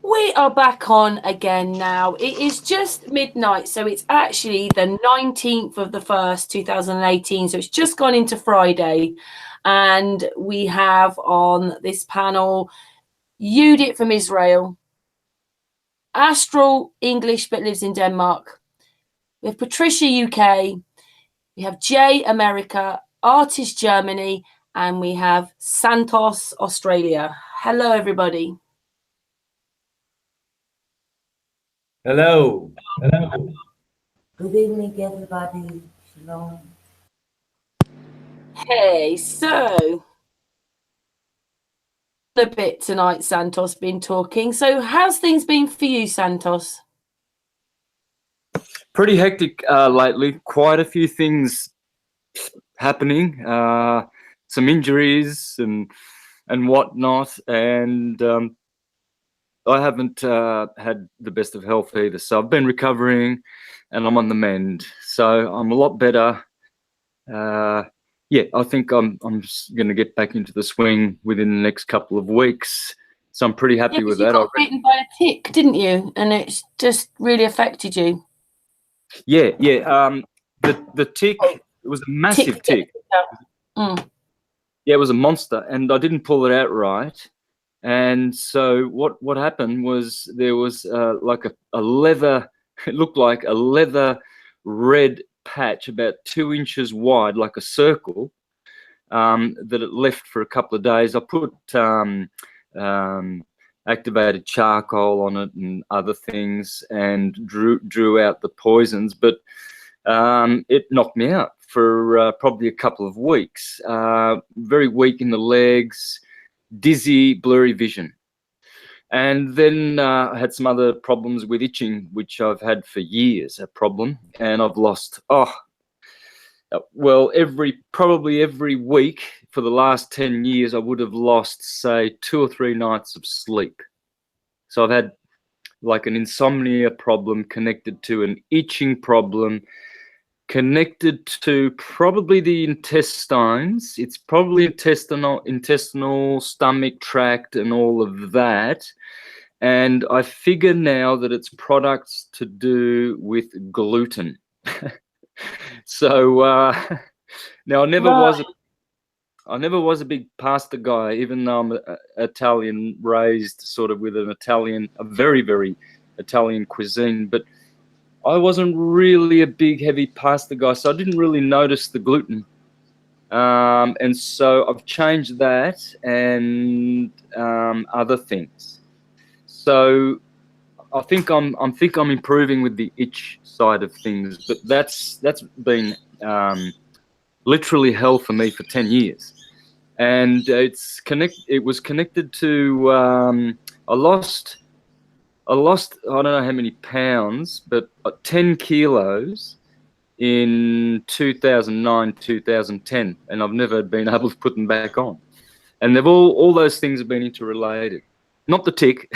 We are back on again now. It is just midnight, so it's actually the 19th of the 1st, 2018. So it's just gone into Friday. And we have on this panel Yudit from Israel, Astral, English but lives in Denmark. We have Patricia, UK. We have Jay, America, Artist, Germany, and we have Santos, Australia. Hello, everybody. Hello. Hello. Good evening, everybody. Shalom. Hey, so a bit tonight, Santos been talking. So how's things been for you, Santos? Pretty hectic lately. Quite a few things happening. Some injuries and whatnot, and I haven't had the best of health either. So I've been recovering, and I'm on the mend. So I'm a lot better. Yeah, I think I'm going to get back into the swing within the next couple of weeks. So I'm pretty happy with that. You got bitten by a tick, didn't you? And it's just really affected you. Yeah. The tick, it was a massive tick. Mm. Yeah, it was a monster, and I didn't pull it out right. And so what happened was there was like a leather, it looked like a leather red patch about 2 inches wide, like a circle, that it left for a couple of days. I put activated charcoal on it and other things, and drew out the poisons, but it knocked me out for probably a couple of weeks. Very weak in the legs, dizzy, blurry vision. And then I had some other problems with itching, which I've had for years, a problem, and I've lost, well, probably every week for the last 10 years, I would have lost, say, 2 or 3 nights of sleep. So I've had like an insomnia problem connected to an itching problem, connected to probably the intestines. It's probably intestinal, stomach tract and all of that. And I figure now that it's products to do with gluten. So now I never was a big pasta guy, even though I'm Italian, raised sort of with a very, very Italian cuisine, but I wasn't really a big heavy pasta guy, so I didn't really notice the gluten. And so I've changed that and other things. So I think I'm improving with the itch side of things, but that's been literally hell for me for 10 years. And it was connected to I lost I don't know how many pounds, but 10 kilos in 2009, 2010, and I've never been able to put them back on. And they've all those things have been interrelated. Not the tick,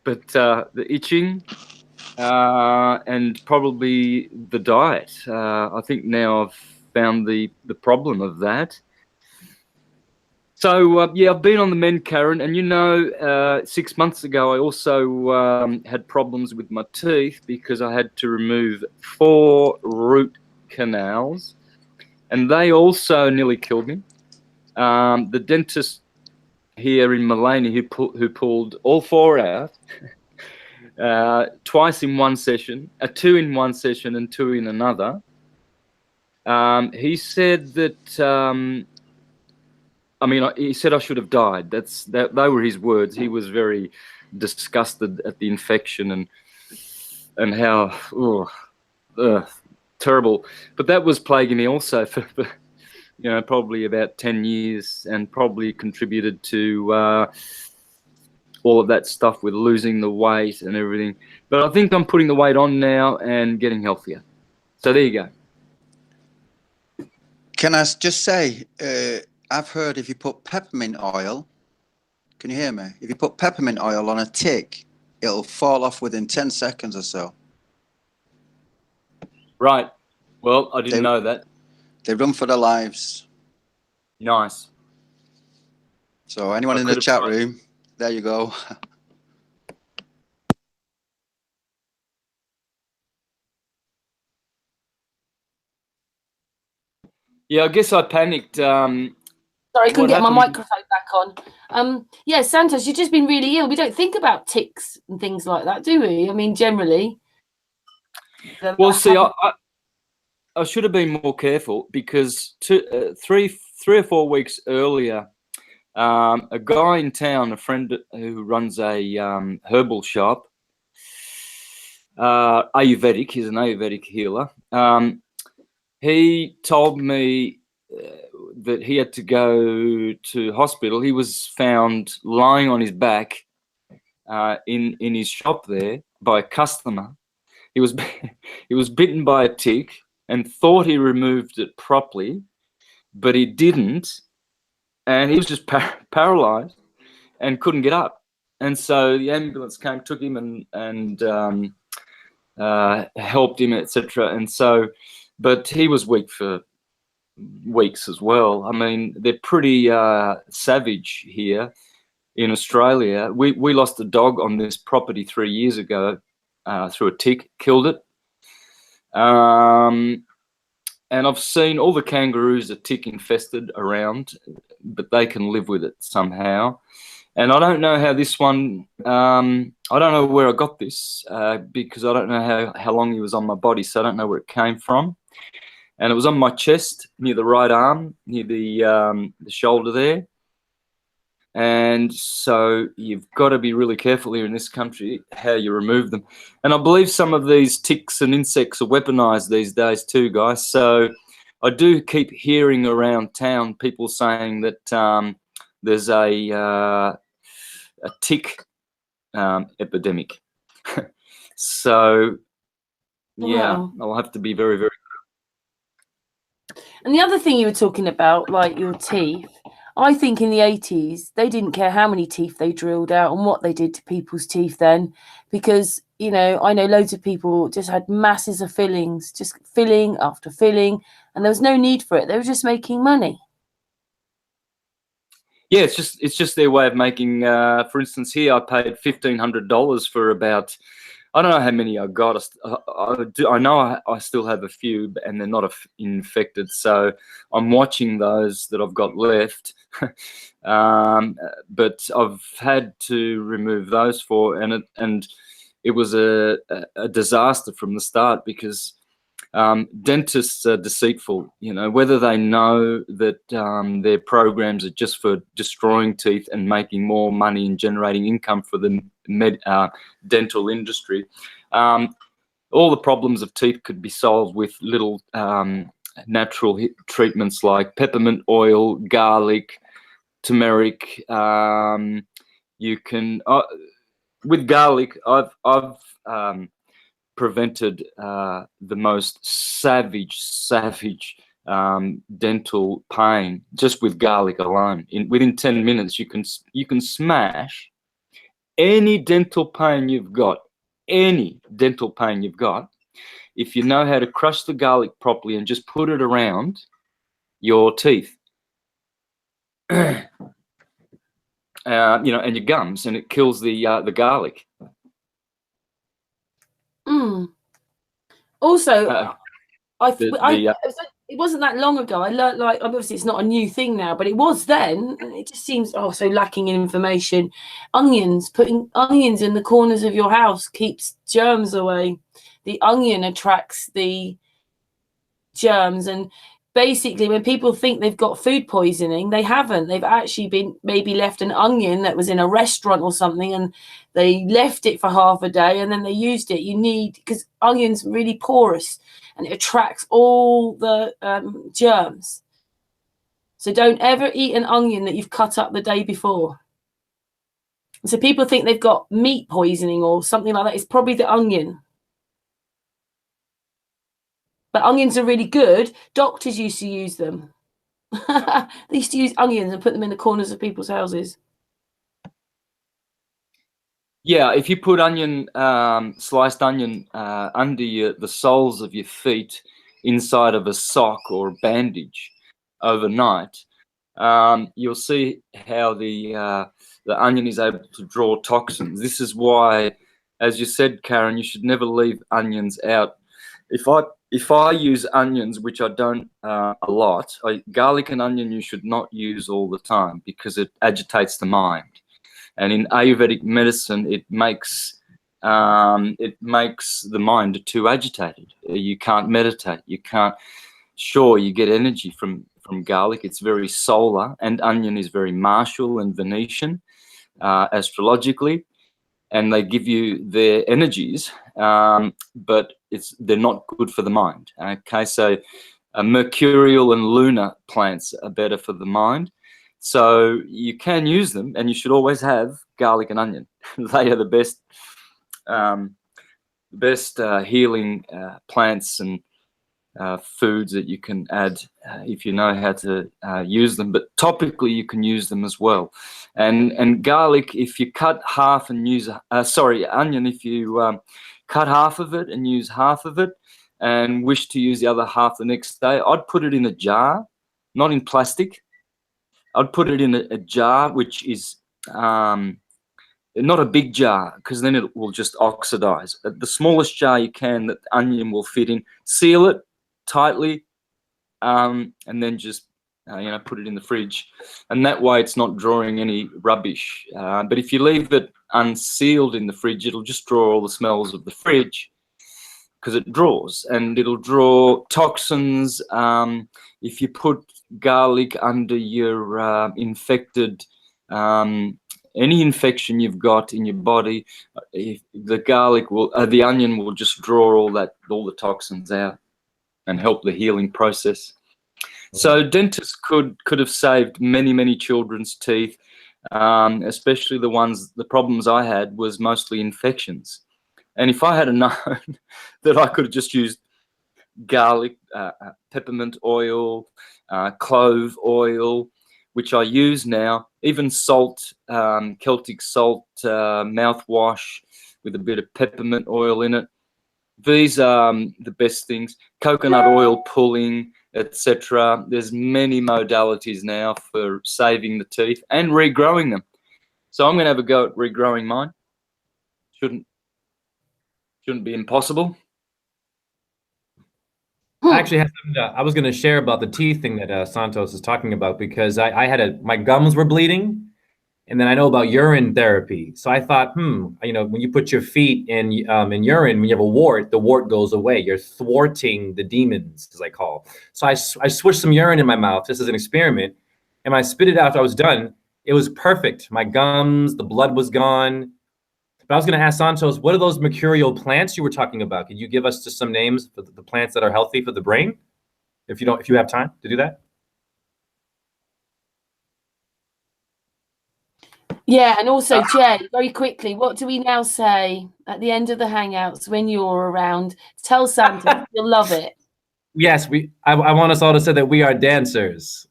but the itching, and probably the diet. I think now I've found the problem of that. So, yeah, I've been on the mend, Karen, and 6 months ago I also had problems with my teeth because I had to remove 4 root canals, and they also nearly killed me. The dentist here in Malani who pulled all 4 out, twice in one session, 2 in one session and 2 in another. He said that, he said I should have died. They were his words. He was very disgusted at the infection and how terrible. But that was plaguing me also for probably about 10 years, and probably contributed to all of that stuff with losing the weight and everything. But I think I'm putting the weight on now and getting healthier. So there you go. Can I just say, I've heard if you put peppermint oil, can you hear me? If you put peppermint oil on a tick, it'll fall off within 10 seconds or so. Right. Well, I didn't know that. They run for their lives. Nice. So anyone in the chat room, there you go. Yeah, I guess I panicked. Sorry, I couldn't What get my happened- microphone back on. Yeah, Santos, you've just been really ill. We don't think about ticks and things like that, do we? I mean, generally. Well, see, I should have been more careful because 3 or 4 weeks earlier, a guy in town, a friend who runs a herbal shop, Ayurvedic, he's an Ayurvedic healer. He told me that he had to go to hospital. He was found lying on his back in his shop there by a customer. He was he was bitten by a tick and thought he removed it properly, but he didn't, and he was just paralyzed and couldn't get up. And so the ambulance came, took him, and helped him, etc. And so, but he was weak for weeks as well. I mean, they're pretty savage here in Australia. We lost a dog on this property 3 years ago through a tick, killed it. And I've seen all the kangaroos are tick infested around, but they can live with it somehow. And I don't know how this one, I don't know where I got this because I don't know how long he was on my body, so I don't know where it came from. And it was on my chest, near the right arm, near the shoulder there. And so you've got to be really careful here in this country how you remove them. And I believe some of these ticks and insects are weaponized these days too, guys. So I do keep hearing around town people saying that there's a tick epidemic. So, yeah, Wow. I'll have to be very, very. And the other thing you were talking about, like your teeth, I think in the 80s, they didn't care how many teeth they drilled out and what they did to people's teeth then, because, you know, I know loads of people just had masses of fillings, just filling after filling, and there was no need for it. They were just making money. Yeah, it's just their way of making. For instance, here I paid $1,500 for about, I don't know how many I got. I know I still have a few, and they're not infected. So I'm watching those that I've got left. But I've had to remove those and it was a disaster from the start because dentists are deceitful. You know, whether they know that their programs are just for destroying teeth and making more money and generating income for the dental industry. All the problems of teeth could be solved with little natural treatments like peppermint oil, garlic, turmeric. You can with garlic. I've prevented the most savage dental pain just with garlic alone. Within 10 minutes, you can smash any dental pain you've got. Any dental pain you've got, if you know how to crush the garlic properly and just put it around your teeth, you know, and your gums, and it kills the garlic. Also, it wasn't that long ago. I learned, like, obviously it's not a new thing now, but it was then, and it just seems so lacking in information. Putting onions in the corners of your house keeps germs away. The onion attracts the germs, and basically when people think they've got food poisoning, they haven't. They've actually been maybe left an onion that was in a restaurant or something, and they left it for half a day and then they used it. Because onion's really porous and it attracts all the germs. So don't ever eat an onion that you've cut up the day before. So people think they've got meat poisoning or something like that. It's probably the onion. But onions are really good. Doctors used to use them. They used to use onions and put them in the corners of people's houses. Yeah, if you put sliced onion under the soles of your feet inside of a sock or a bandage overnight, you'll see how the onion is able to draw toxins. This is why, as you said, Karen, you should never leave onions out. If if I use onions, which I don't a lot, garlic and onion you should not use all the time because it agitates the mind. And in Ayurvedic medicine, it makes the mind too agitated. You can't meditate. You can't. Sure, you get energy from garlic. It's very solar, and onion is very martial and Venetian, astrologically, and they give you their energies, but they're not good for the mind. Okay, so mercurial and lunar plants are better for the mind. So you can use them, and you should always have garlic and onion. They are the best healing plants and foods that you can add if you know how to use them. But topically, you can use them as well. And garlic, if you cut half and use onion, if you cut half of it and use half of it, and wish to use the other half the next day, I'd put it in a jar, not in plastic. I'd put it in a jar, which is not a big jar, because then it will just oxidize. The smallest jar you can that the onion will fit in, seal it tightly, and then just put it in the fridge, and that way it's not drawing any rubbish. But if you leave it unsealed in the fridge, it'll just draw all the smells of the fridge, because it draws, and it'll draw toxins. If you put garlic under your infected, any infection you've got in your body, the onion will just draw all the toxins out and help the healing process. So dentists could have saved many children's teeth, especially the problems I had was mostly infections. And if I had known that I could have just used garlic, peppermint oil, clove oil, which I use now, even salt, Celtic salt mouthwash with a bit of peppermint oil in it. These are the best things. Coconut oil pulling, etc. There's many modalities now for saving the teeth and regrowing them. So I'm going to have a go at regrowing mine. Shouldn't be impossible. I actually have something I was going to share about the teeth thing that Santos is talking about, because I had my gums were bleeding, and then I know about urine therapy. So I thought, when you put your feet in urine, when you have a wart, the wart goes away. You're thwarting the demons, as I call. So I swished some urine in my mouth just as an experiment, and when I spit it out after I was done, it was perfect. My gums, the blood was gone. But I was going to ask Santos, what are those mercurial plants you were talking about? Could you give us just some names for the plants that are healthy for the brain, if you have time to do that? Yeah, and also, Jay, very quickly, what do we now say at the end of the Hangouts when you're around? Tell Santos, you'll love it. Yes, I want us all to say that we are dancers.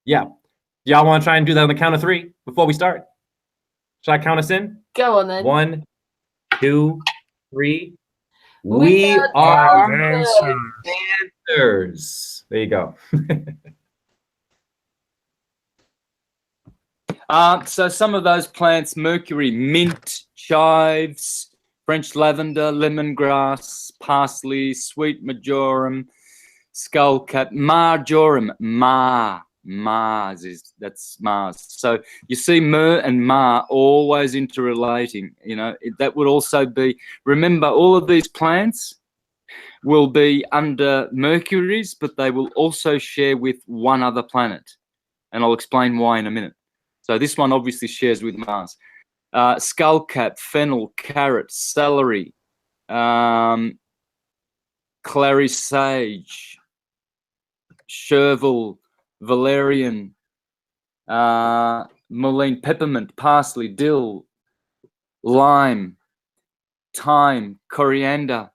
Yeah. Y'all want to try and do that on the count of 3 before we start? Should I count us in? Go on then. 1, 2, 3. We are dancers. There you go. So some of those plants: mercury, mint, chives, French lavender, lemongrass, parsley, sweet marjoram, skullcap, marjoram, that's Mars. So you see myrrh and mar always interrelating. That would also be, remember, all of these plants will be under Mercury's, but they will also share with one other planet, and I'll explain why in a minute. So this one obviously shares with Mars. Skullcap, fennel, carrot, celery, clary sage, chervil, valerian, mullein, peppermint, parsley, dill, lime, thyme, coriander,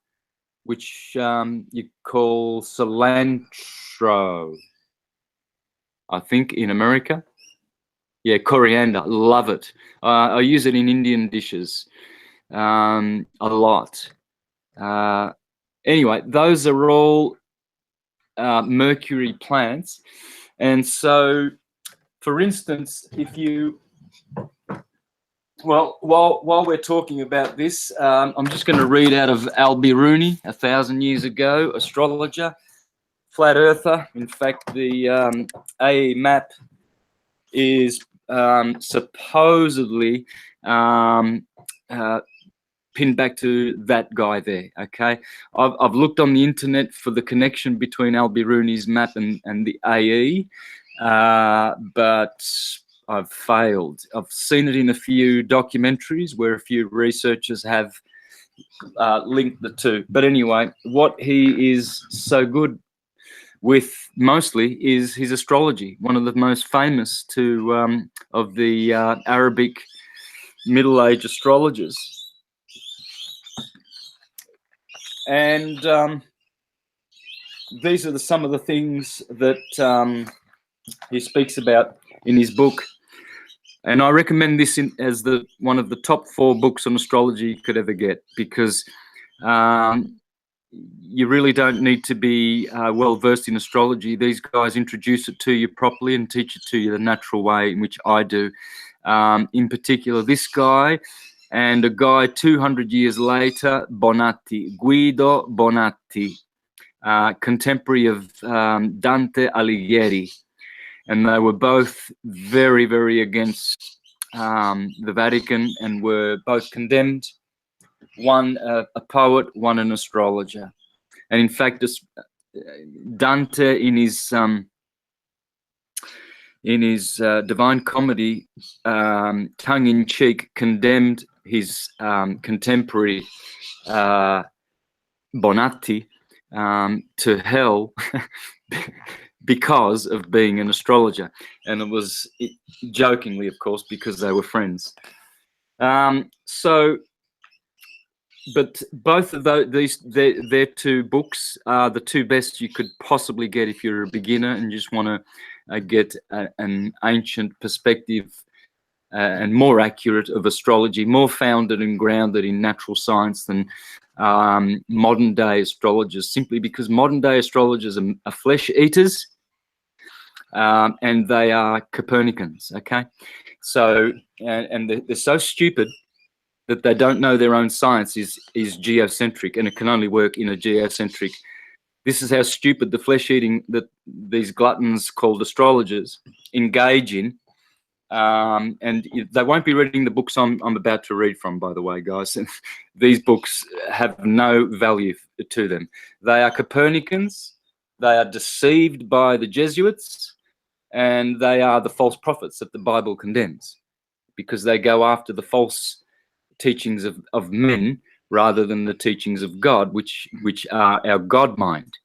which you call cilantro, I think, in America. Yeah, coriander, love it. I use it in Indian dishes a lot. Anyway, those are all mercury plants. And so, for instance, if you Well, while we're talking about this, I'm just going to read out of Al-Biruni, 1,000 years ago, astrologer, flat earther. In fact, the AE map is supposedly pinned back to that guy there. Okay, I've looked on the internet for the connection between Al-Biruni's map and the AE, but I've failed. I've seen it in a few documentaries where a few researchers have linked the two. But anyway, what he is so good with mostly is his astrology, one of the most famous of the Arabic Middle Age astrologers. And these are some of the things that he speaks about in his book. And I recommend this as one of the top 4 books on astrology you could ever get, because you really don't need to be well versed in astrology. These guys introduce it to you properly and teach it to you the natural way in which I do. In particular, this guy and a guy 200 years later, Bonatti, Guido Bonatti, contemporary of Dante Alighieri. And they were both very, very against the Vatican and were both condemned. One a poet, one an astrologer. And in fact, Dante in his Divine Comedy, tongue-in-cheek, condemned his contemporary Bonatti to hell because of being an astrologer. And it was jokingly, of course, because they were friends. But both of their 2 books are the 2 best you could possibly get if you're a beginner and just want to get an ancient perspective and more accurate of astrology, more founded and grounded in natural science than modern day astrologers, simply because modern day astrologers are flesh eaters and they are Copernicans. Okay, so and they're so stupid that they don't know their own science is geocentric, and it can only work in a geocentric. This is how stupid the flesh eating that these gluttons called astrologers engage in. And they won't be reading the books I'm about to read from, by the way, guys. These books have no value to them. They are Copernicans, they are deceived by the Jesuits, and they are the false prophets that the Bible condemns, because they go after the false teachings of men rather than the teachings of God, which are our God mind,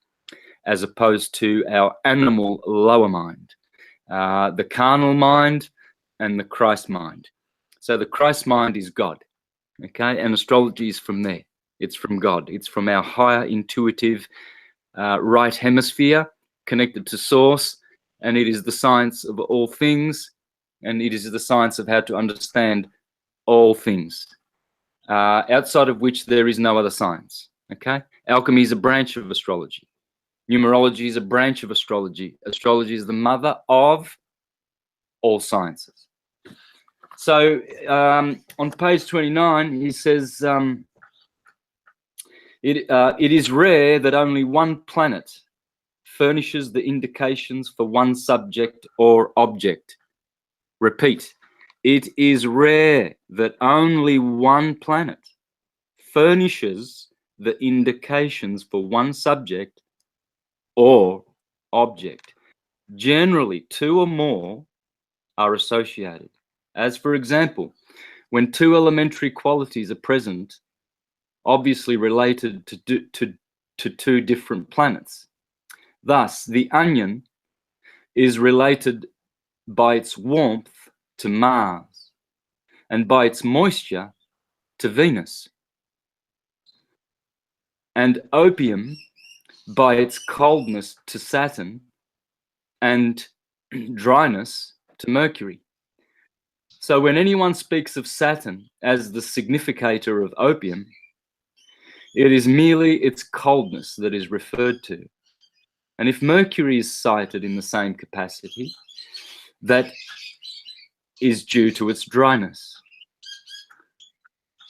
as opposed to our animal lower mind, the carnal mind and the Christ mind. So the Christ mind is God, okay? And astrology is from there. It's from God. It's from our higher intuitive right hemisphere connected to source, and it is the science of all things, and it is the science of how to understand all things, outside of which there is no other science, okay? Alchemy is a branch of astrology. Numerology is a branch of astrology. Astrology is the mother of all sciences. So on page 29, he says, it is rare that only one planet furnishes the indications for one subject or object. Repeat, it is rare that only one planet furnishes the indications for one subject or object. Generally, 2 or more are associated. As for example, when 2 elementary qualities are present, obviously related to 2 different planets. Thus, the onion is related by its warmth to Mars and by its moisture to Venus, and opium by its coldness to Saturn and dryness to Mercury. So when anyone speaks of Saturn as the significator of opium, it is merely its coldness that is referred to. And if Mercury is cited in the same capacity, that is due to its dryness.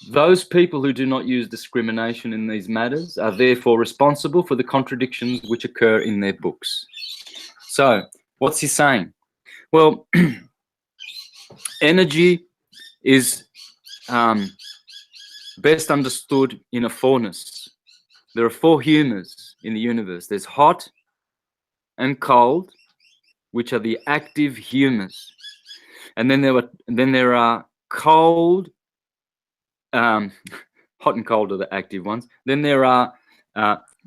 Those people who do not use discrimination in these matters are therefore responsible for the contradictions which occur in their books. So, what's he saying? Well, energy is best understood in a fourness. There are four humours in the universe. There's hot and cold, which are the active humours, and then there are cold. Hot and cold are the active ones. Then there are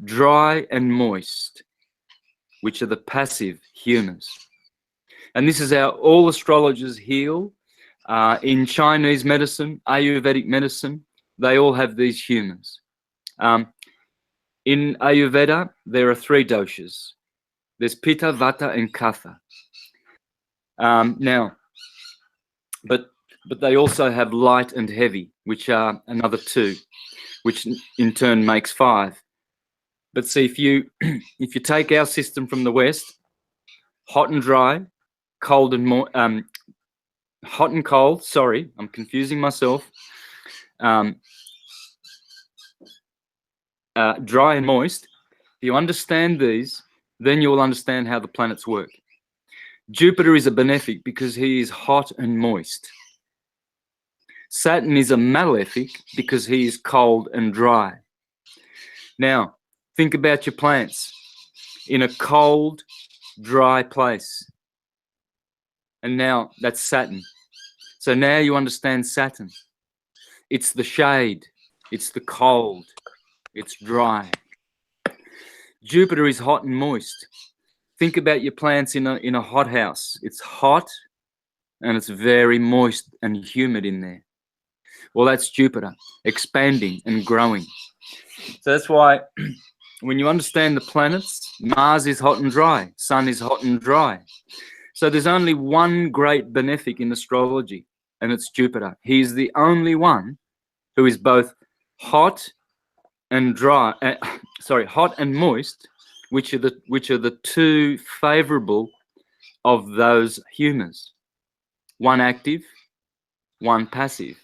dry and moist, which are the passive humours. And this is how all astrologers heal. In Chinese medicine, Ayurvedic medicine, they all have these humours. In Ayurveda, there are three doshas. There's Pitta, Vata, and Kapha. But they also have light and heavy, which are another two, which in turn makes five. But see, if you take our system from the West, hot and dry, cold and hot and cold. Sorry, I'm confusing myself. Dry and moist. If you understand these, then you will understand how the planets work. Jupiter is a benefic because he is hot and moist. Saturn is a malefic because he is cold and dry. Now, think about your plants in a cold, dry place. And now that's Saturn. So now you understand Saturn. It's the shade, it's the cold, it's dry. Jupiter is hot and moist. Think about your plants in a hot house. It's hot and it's very moist and humid in there. Well, that's Jupiter expanding and growing. So that's why when you understand the planets, Mars is hot and dry, Sun is hot and dry. So there's only one great benefic in astrology, and it's Jupiter. He's the only one who is both hot and dry, hot and moist, which are the two favorable of those humours. One active, one passive.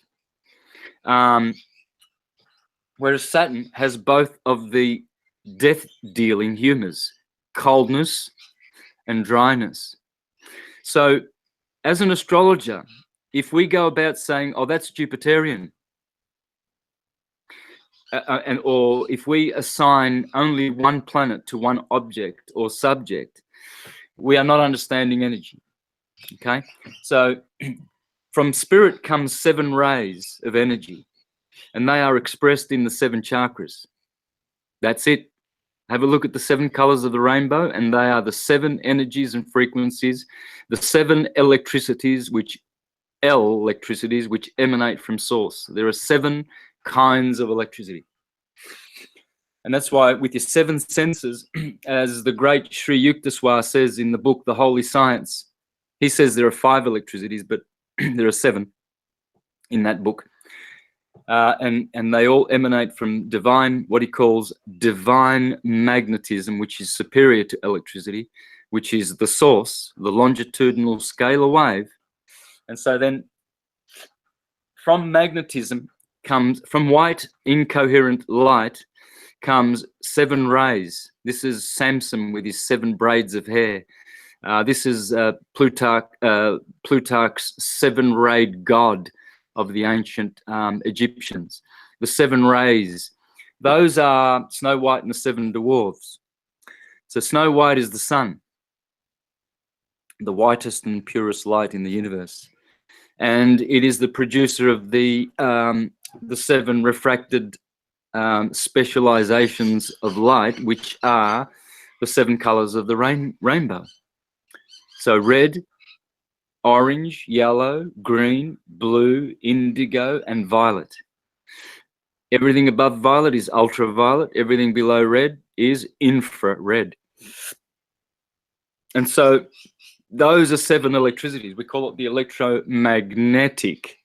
Whereas Saturn has both of the death-dealing humours, coldness and dryness. So as an astrologer, if we go about saying, oh, that's Jupiterian, or if we assign only one planet to one object or subject, we are not understanding energy, okay? So from spirit comes 7 rays of energy, and they are expressed in the 7 chakras. That's it. Have a look at the 7 colors of the rainbow, and they are the 7 energies and frequencies, the 7 electricities which emanate from source. There are 7 kinds of electricity. And that's why with your 7 senses, as the great Sri Yukteswar says in the book, The Holy Science, he says there are 5 electricities, but there are 7 in that book. And they all emanate from divine, what he calls divine magnetism, which is superior to electricity, which is the source, the longitudinal scalar wave. And so then from magnetism comes, from white incoherent light comes 7 rays. This is Samson with his 7 braids of hair. This is Plutarch's 7-rayed god of the ancient Egyptians. The 7 rays, those are Snow White and the 7 dwarfs. So Snow White is the sun, the whitest and purest light in the universe, and it is the producer of the 7 refracted specializations of light, which are the 7 colors of the rainbow. So red, orange, yellow, green, blue, indigo, and violet. Everything above violet is ultraviolet. Everything below red is infrared. And so those are 7 electricities. We call it the electromagnetic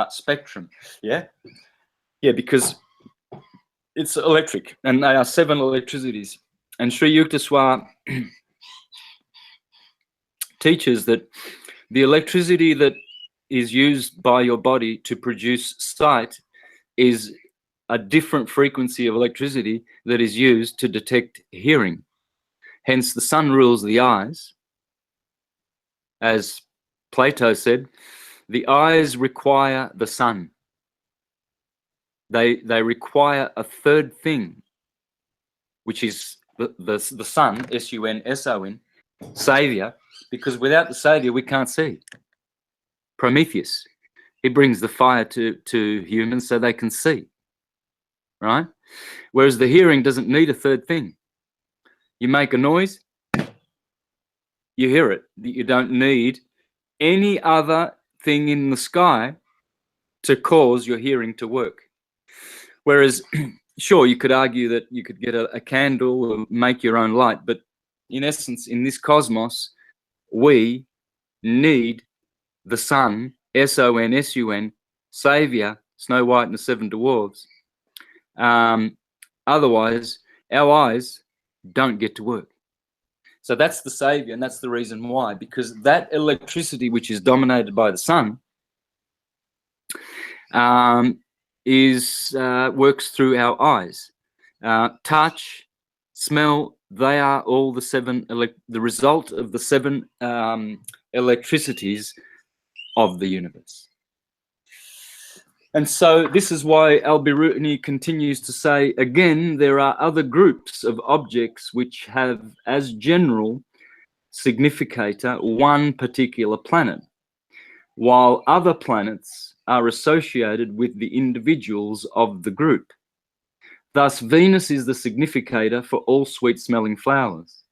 spectrum. Yeah? Yeah, because it's electric, and they are 7 electricities. And Sri Yukteswar teaches that the electricity that is used by your body to produce sight is a different frequency of electricity that is used to detect hearing. Hence, the sun rules the eyes. As Plato said, the eyes require the sun. They require a third thing, which is the sun, S-U-N-S-O-N, savior, because without the savior we can't see. Prometheus, he brings the fire to humans so they can see, right? Whereas the hearing doesn't need a third thing. You make a noise, you hear it. You don't need any other thing in the sky to cause your hearing to work. Whereas, sure, you could argue that you could get a candle or make your own light, but in essence, in this cosmos, we need the sun, S-O-N-S-U-N, savior, Snow White and the Seven Dwarfs. Otherwise, our eyes don't get to work. So that's the savior, and that's the reason why, because that electricity, which is dominated by the sun, works through our eyes. Touch, smell, they are all the result of the seven electricities of the universe. And so this is why Al-Biruni continues to say, again, there are other groups of objects which have as general significator one particular planet, while other planets are associated with the individuals of the group. Thus, Venus is the significator for all sweet-smelling flowers,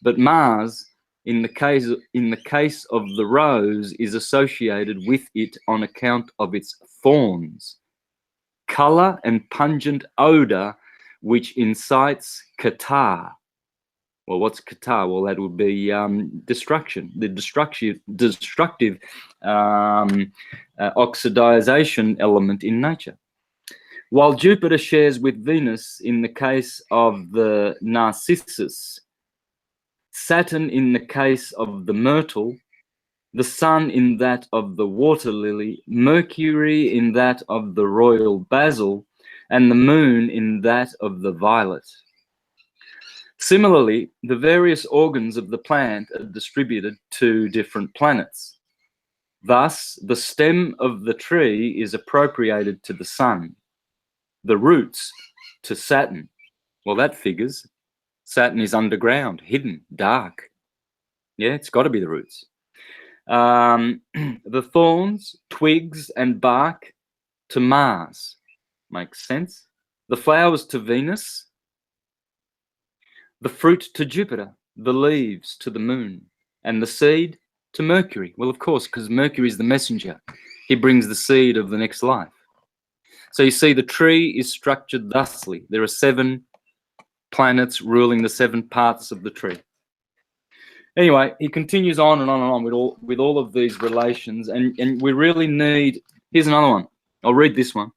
but Mars, in the case of the rose, is associated with it on account of its thorns, color and pungent odor, which incites catarrh. Well, what's catarrh? Well, that would be destruction, the destructive oxidization element in nature. While Jupiter shares with Venus in the case of the narcissus, Saturn in the case of the myrtle, the Sun in that of the water lily, Mercury in that of the royal basil, and the Moon in that of the violet. Similarly, the various organs of the plant are distributed to different planets. Thus, the stem of the tree is appropriated to the Sun, the roots to Saturn. Well, that figures. Saturn is underground, hidden, dark. Yeah, it's got to be the roots. The thorns, twigs, and bark to Mars. Makes sense. The flowers to Venus. The fruit to Jupiter. The leaves to the Moon. And the seed to Mercury. Well, of course, because Mercury is the messenger. He brings the seed of the next life. So you see, the tree is structured thusly. There are 7 planets ruling the 7 parts of the tree. Anyway, he continues on and on and on with all of these relations, and we really need. Here's another one. I'll read this one.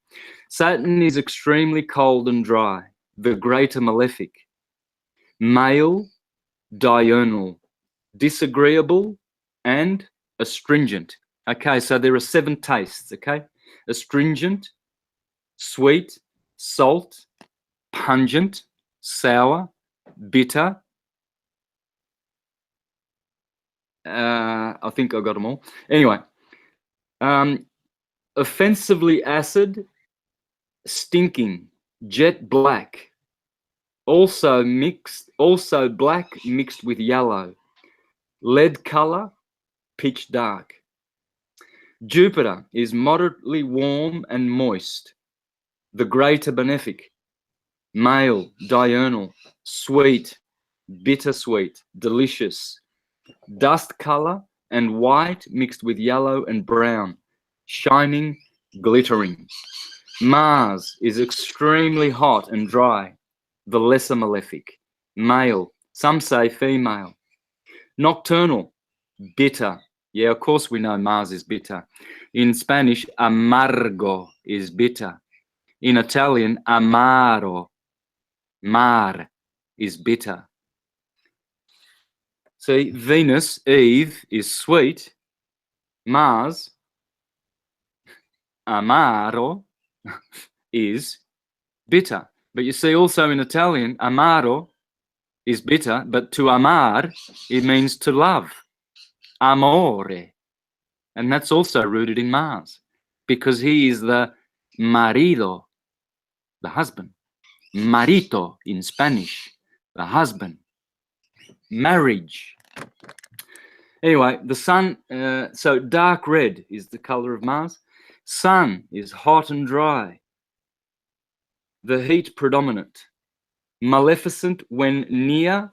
Saturn is extremely cold and dry, the greater malefic, male, diurnal, disagreeable, and astringent. Okay, so there are 7 tastes. Okay, astringent, sweet, salt, pungent, sour, bitter. I think I got them all. Anyway, offensively acid, stinking, jet black, also black mixed with yellow, lead color, pitch dark. Jupiter is moderately warm and moist, the greater benefic, male, diurnal, sweet, bittersweet, delicious, dust color and white mixed with yellow and brown, shining, glittering. Mars is extremely hot and dry, the lesser malefic, male, some say female. Nocturnal, bitter. Yeah, of course we know Mars is bitter. In Spanish, amargo is bitter. In Italian, amaro, mar, is bitter. See, Venus, Eve, is sweet. Mars, amaro is bitter. But you see also in Italian, amaro is bitter, but to amar, it means to love. Amore. And that's also rooted in Mars, because he is the marido, the husband. Marito in Spanish, the husband. Marriage. Anyway, the sun, so dark red is the color of Mars. Sun is hot and dry. The heat predominant. Maleficent when near,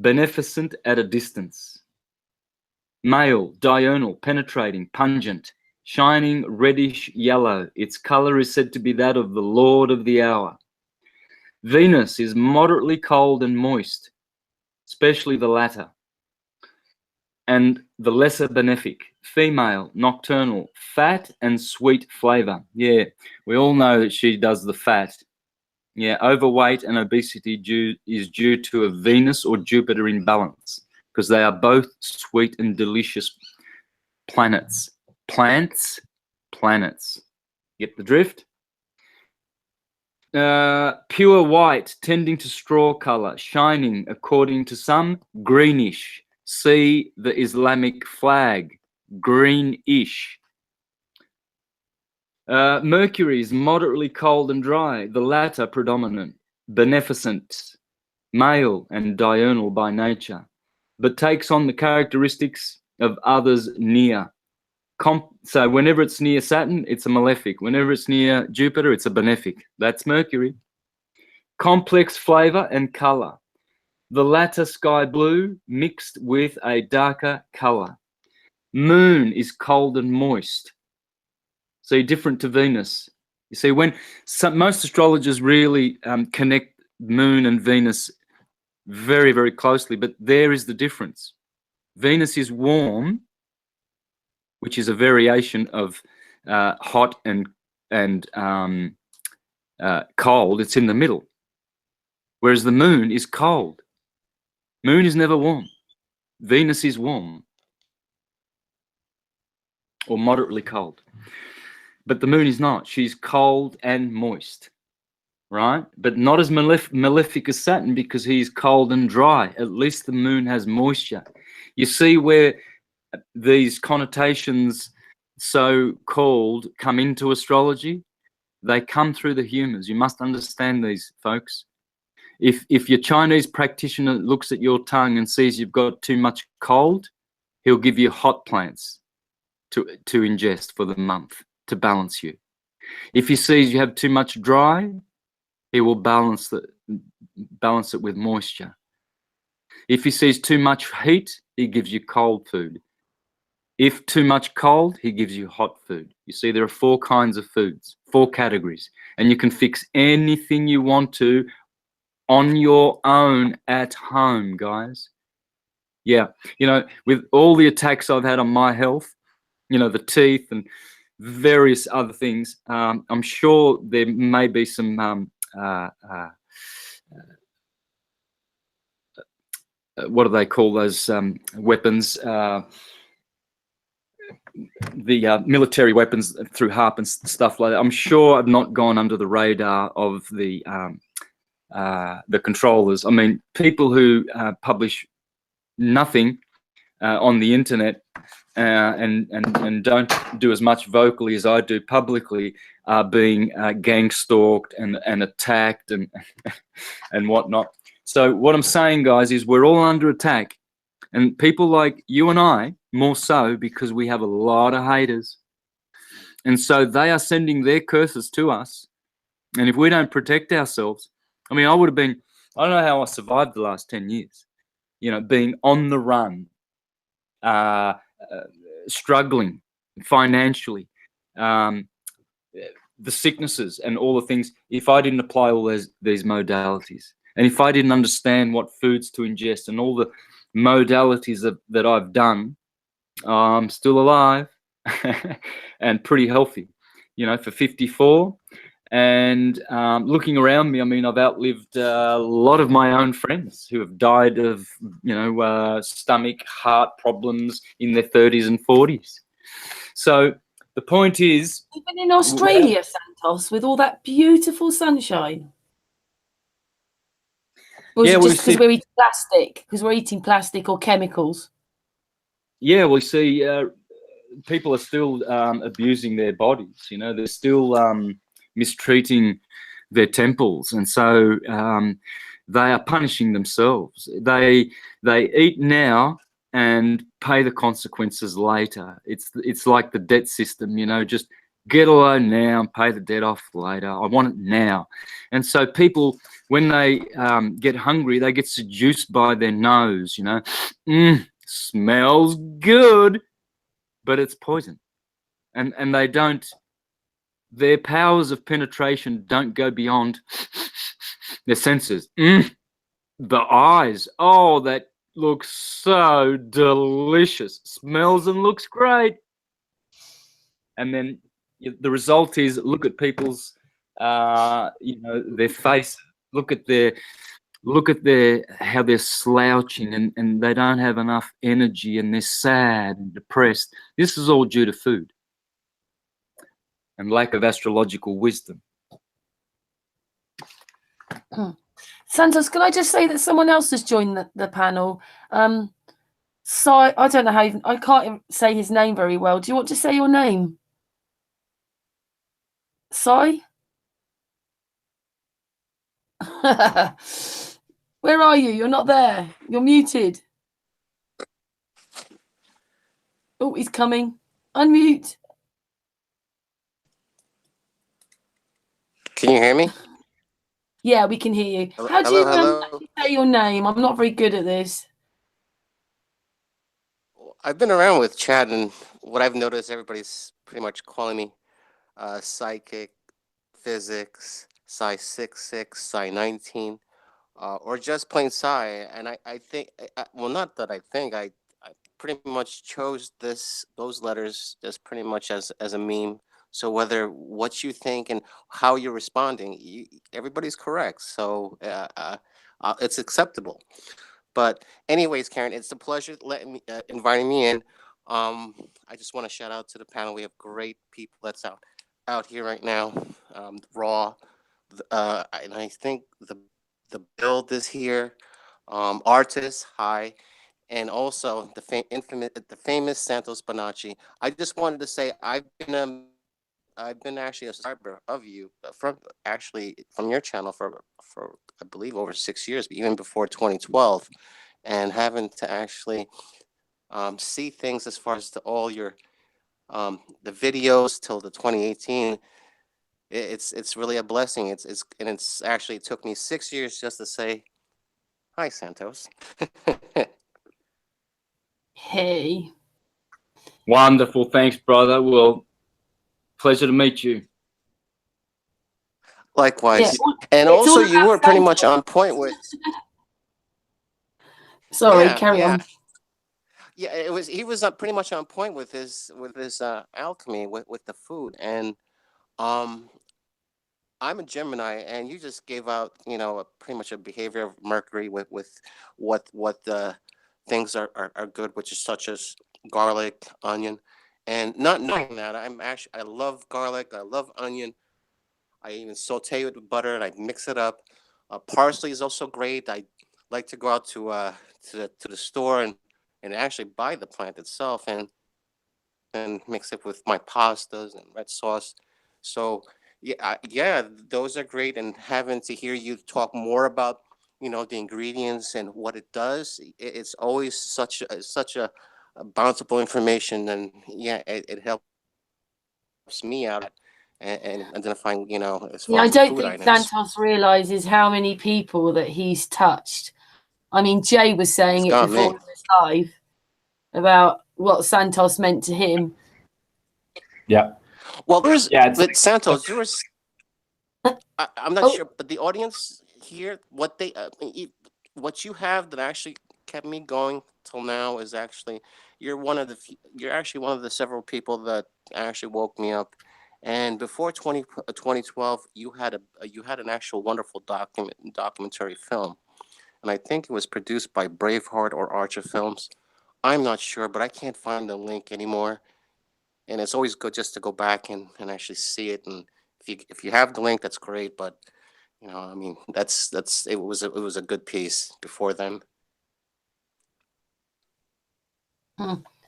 beneficent at a distance. Male, diurnal, penetrating, pungent, shining reddish yellow. Its color is said to be that of the Lord of the hour. Venus is moderately cold and moist, especially the latter. And the lesser benefic, female, nocturnal, fat and sweet flavor. Yeah, we all know that she does the fat. Yeah, overweight and obesity is due to a Venus or Jupiter imbalance, because they are both sweet and delicious planets. Plants, planets. Get the drift? Pure white, tending to straw color, shining, according to some, greenish. See the Islamic flag, greenish. Mercury is moderately cold and dry, the latter predominant, beneficent, male and diurnal by nature, but takes on the characteristics of others near. So whenever it's near Saturn, it's a malefic. Whenever it's near Jupiter, it's a benefic. That's Mercury. Complex flavor and color. The latter sky blue mixed with a darker color. Moon is cold and moist. So different to Venus. You see, when most astrologers really connect Moon and Venus very, very closely, but there is the difference. Venus is warm, which is a variation of hot and cold. It's in the middle. Whereas the Moon is cold. Moon is never warm. Venus is warm or moderately cold. But the Moon is not. She's cold and moist, right? But not as malefic as Saturn, because he's cold and dry. At least the Moon has moisture. You see where these connotations, so-called, come into astrology? They come through the humors. You must understand these, folks. If your Chinese practitioner looks at your tongue and sees you've got too much cold, he'll give you hot plants to ingest for the month to balance you. If he sees you have too much dry, he will balance it with moisture. If he sees too much heat, he gives you cold food. If too much cold, he gives you hot food. You see, there are 4 kinds of foods, 4 categories, and you can fix anything you want to on your own at home, guys. Yeah, you know, with all the attacks I've had on my health, you know, the teeth and various other things, I'm sure there may be some what do they call those weapons? The military weapons through HARP and stuff like that. I'm sure I've not gone under the radar of the controllers. I mean, people who publish nothing on the internet and don't do as much vocally as I do publicly are being gang stalked and attacked and whatnot. So what I'm saying, guys, is we're all under attack, and people like you and I more so, because we have a lot of haters, and so they are sending their curses to us. And if we don't protect ourselves, I mean, I don't know how I survived the last 10 years, you know, being on the run, struggling financially, the sicknesses and all the things, if I didn't apply all these modalities, and if I didn't understand what foods to ingest and all the modalities that I've done, I'm still alive and pretty healthy, you know, for 54. And looking around me, I mean, I've outlived a lot of my own friends who have died of, you know, stomach, heart problems in their 30s and 40s. So the point is, Even in Australia, Santos, with all that beautiful sunshine. Or is Yeah, it we just because see- we're eating plastic? Because we're eating plastic or chemicals? yeah, we see people are still abusing their bodies. You know, they're still mistreating their temples, and so they are punishing themselves. They eat now and pay the consequences later. It's like the debt system, you know, just get a loan now and pay the debt off later. I want it now. And so people, when they get hungry, they get seduced by their nose, you know. Smells good, but it's poison. And they don't, their powers of penetration don't go beyond their senses. The eyes, oh, that looks so delicious, smells and looks great. And then the result is, look at people's you know, their face, look at their how they're slouching, and they don't have enough energy, and they're sad and depressed. This is all due to food and lack of astrological wisdom. Santos, can I just say that someone else has joined the panel? I don't know how, I can't say his name very well. Do you want to say your name? Sai? Where are you? You're not there. You're muted. Oh, he's coming. Unmute. Can you hear me? Yeah, we can hear you. Hello, How do you hello. actually say your name? I'm not very good at this. I've been around with chat, and what I've noticed, everybody's pretty much calling me psychic, physics, PsyXiX, Psy19, or just plain Psy. And I think, well, not that I think, I pretty much chose those letters just pretty much as a meme. So whether what you think and how you're responding, everybody's correct. So it's acceptable. But anyways, Karen, it's a pleasure inviting me in. I just want to shout out to the panel. We have great people that's out here right now. Raw, and I think the build is here. Artist, hi, and also the famous Santos Bonacci. I just wanted to say I've been actually a subscriber of you from your channel for I believe over 6 years, but even before 2012, and having to actually see things as far as all your the videos till the 2018. It's really a blessing. It's actually, it took me 6 years just to say hi, Santos. Hey. Wonderful, thanks, brother. Well, pleasure to meet you. Likewise. Yeah, And it's also, all you about were pretty much Santos. on point with. Sorry, Yeah, carry yeah. on. Yeah, he was pretty much on point with his alchemy with the food. And um I'm a Gemini, and you just gave out, pretty much a behavior of Mercury with what the things are good, which is such as garlic, onion, and not knowing that, I love garlic, I love onion. I even saute it with butter and I mix it up. Parsley is also great. I like to go out to the store and actually buy the plant itself and mix it with my pastas and red sauce. So yeah, those are great. And having to hear you talk more about the ingredients and what it does, it's always such a bountiful information. And yeah, it helps me out and identifying as far Yeah, I as the don't food think items. Santos realizes how many people that he's touched. I mean, Jay was saying It's it got before me. he was live about what Santos meant to him. Yeah. Well, Yeah, it's but Santos, I'm not Oh. sure, but the audience here, what you have that actually kept me going till now is actually you're actually one of the several people that actually woke me up. And before 2012, you had an actual wonderful documentary film, and I think it was produced by Braveheart or Archer Films. I'm not sure, but I can't find the link anymore. and it's always good just to go back and actually see it. And if you have the link, that's great. But I mean, it was a good piece before then.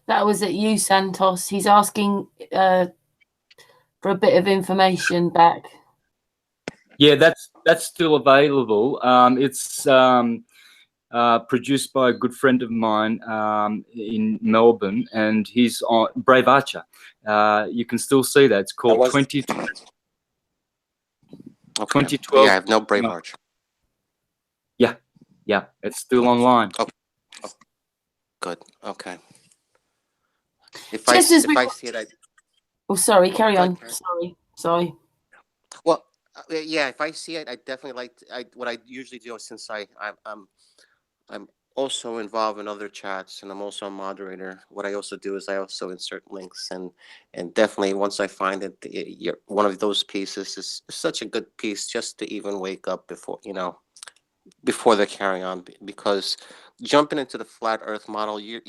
That was at you, Santos. He's asking for a bit of information back. Yeah, that's still available. It's produced by a good friend of mine in Melbourne, and he's on Brave Archer. You can still see that. It's called 2012. Yeah, I have no Brave Archer. Yeah, it's still online. Oh, good. Okay. If I see it, Oh, sorry. Carry on. Sorry. Well, yeah. If I see it, I definitely what I usually do, since I'm also involved in other chats and I'm also a moderator. What I also do is I also insert links, and definitely once I find it, one of those pieces is such a good piece just to even wake up before the carry on, because jumping into the flat Earth model, you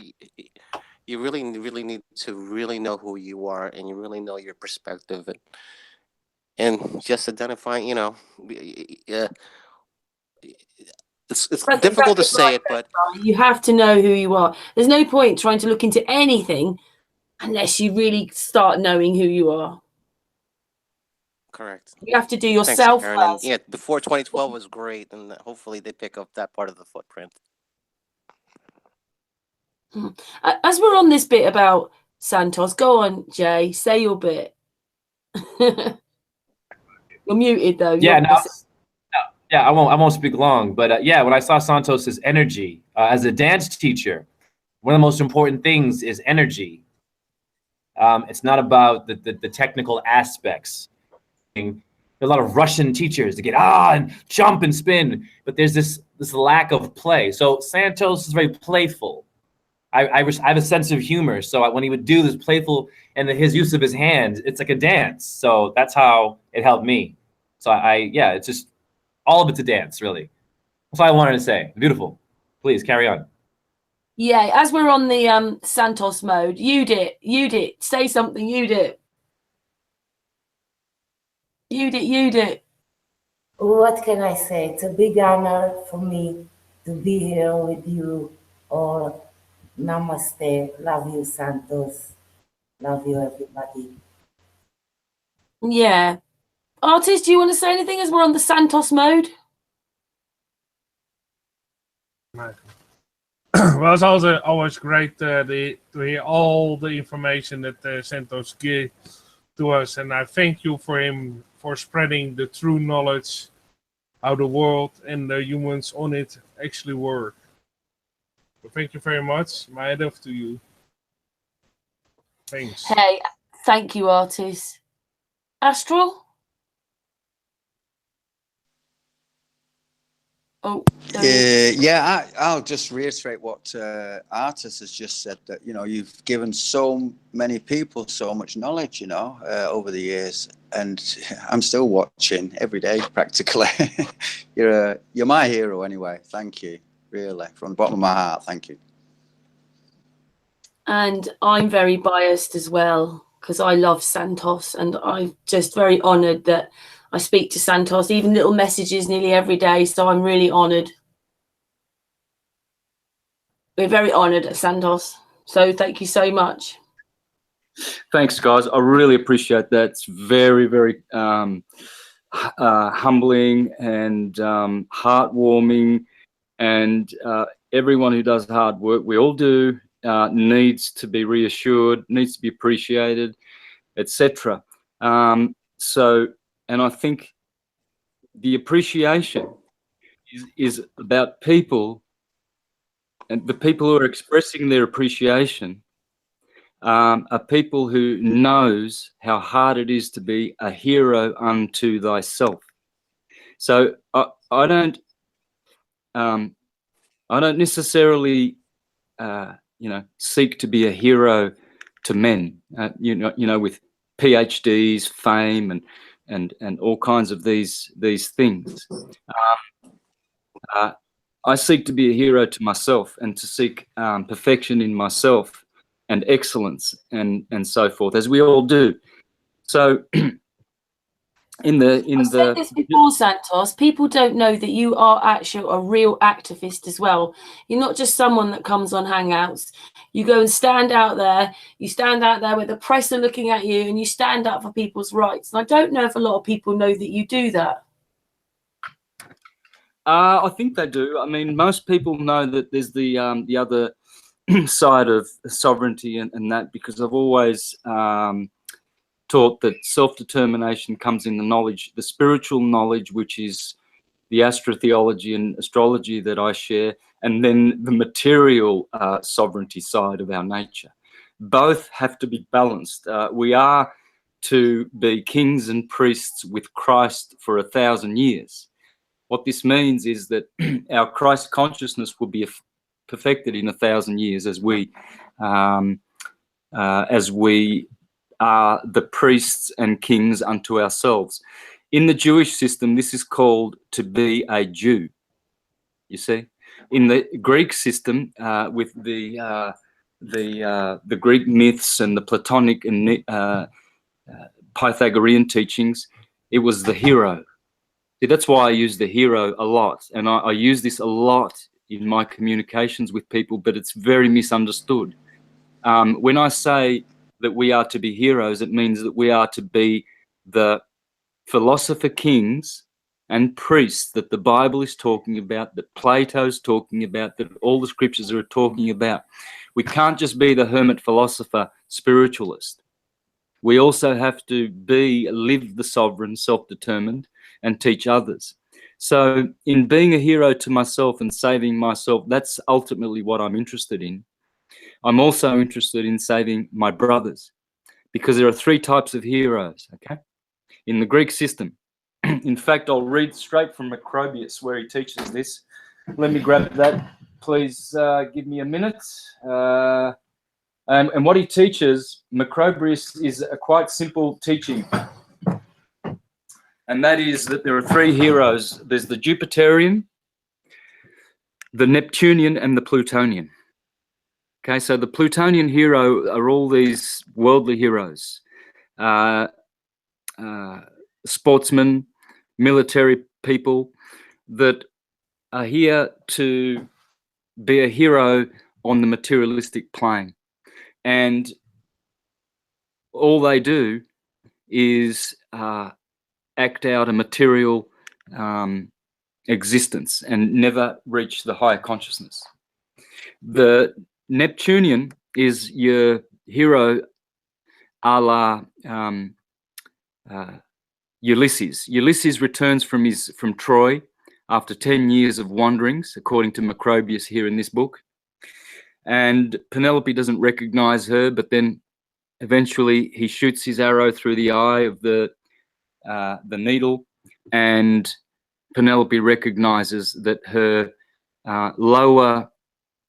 really need to really know who you are, and you really know your perspective, and just identifying, it's difficult to say it, but you have to know who you are. There's no point trying to look into anything unless you really start knowing who you are. Correct. You have to do yourself first. Yeah, before 2012 was great, and hopefully they pick up that part of the footprint. As we're on this bit about Santos, go on, Jay, say your bit. You're muted though. Yeah, I won't speak long, but yeah, when I saw Santos's energy as a dance teacher, one of the most important things is energy. It's not about the technical aspects. There's a lot of Russian teachers that get and jump and spin, but there's this lack of play. So Santos is very playful. I have a sense of humor, so when he would do this playful and his use of his hands, it's like a dance. So that's how it helped me. So it's just all of it's a dance, really. That's all I wanted to say. Beautiful. Please carry on. Yeah, as we're on the Santos mode, Yudit, say something, Yudit. Yudit. What can I say? It's a big honor for me to be here with you all. Namaste. Love you, Santos. Love you, everybody. Yeah. Artist, do you want to say anything as we're on the Santos mode? Well, it's also always great to hear all the information that Santos gives to us, and I thank you for him for spreading the true knowledge how the world and the humans on it actually work. So thank you very much. My head off to you. Thanks. Hey, thank you, artist. Astral? Oh, I'll just reiterate what Artis has just said, that you've given so many people so much knowledge over the years, and I'm still watching every day practically. You're my hero anyway. Thank you, really, from the bottom of my heart. Thank you. And I'm very biased as well, because I love Santos, and I'm just very honoured that I speak to Santos, even little messages nearly every day. So I'm really honoured. We're very honoured at Santos. So thank you so much. Thanks, guys. I really appreciate that. It's very, very humbling and heartwarming. And everyone who does hard work, we all do, needs to be reassured, needs to be appreciated, etc. And I think the appreciation is about people, and the people who are expressing their appreciation are people who knows how hard it is to be a hero unto thyself. So I don't necessarily seek to be a hero to men, with PhDs, fame, and all kinds of these things. I seek to be a hero to myself, and to seek perfection in myself, and excellence and so forth, as we all do. So I've said this before, Santos. People don't know that you are actually a real activist as well. You're not just someone that comes on Hangouts. You go and stand out there. You stand out there where the press are looking at you, and you stand up for people's rights. And I don't know if a lot of people know that you do that. I think they do. I mean, most people know that there's the other side of sovereignty and that, because I've always taught that self-determination comes in the knowledge, the spiritual knowledge, which is the astrotheology and astrology that I share, and then the material sovereignty side of our nature. Both have to be balanced. We are to be kings and priests with Christ for 1,000 years. What this means is that our Christ consciousness will be perfected in 1,000 years as we are the priests and kings unto ourselves. In the Jewish system, this is called to be a Jew. You see, in the Greek system, with the Greek myths and the Platonic and Pythagorean teachings, it was the hero. See, that's why I use the hero a lot, and I use this a lot in my communications with people, but it's very misunderstood. When I say that we are to be heroes, it means that we are to be the philosopher kings and priests that the Bible is talking about, that Plato's talking about, that all the scriptures are talking about. We can't just be the hermit philosopher spiritualist. We also have to live the sovereign, self-determined, and teach others. So in being a hero to myself and saving myself, that's ultimately what I'm interested in. I'm also interested in saving my brothers, because there are 3 types of heroes, okay, in the Greek system. In fact, I'll read straight from Macrobius where he teaches this. Let me grab that. Please give me a minute. And what he teaches, Macrobius, is a quite simple teaching. And that is that there are 3 heroes. There's the Jupiterian, the Neptunian, and the Plutonian. Okay, so the Plutonian hero are all these worldly heroes, sportsmen, military people that are here to be a hero on the materialistic plane. And all they do is act out a material existence and never reach the higher consciousness. The Neptunian is your hero a la Ulysses. Ulysses returns from Troy after 10 years of wanderings, according to Macrobius here in this book. And Penelope doesn't recognize her, but then eventually he shoots his arrow through the eye of the needle, and Penelope recognizes that her lower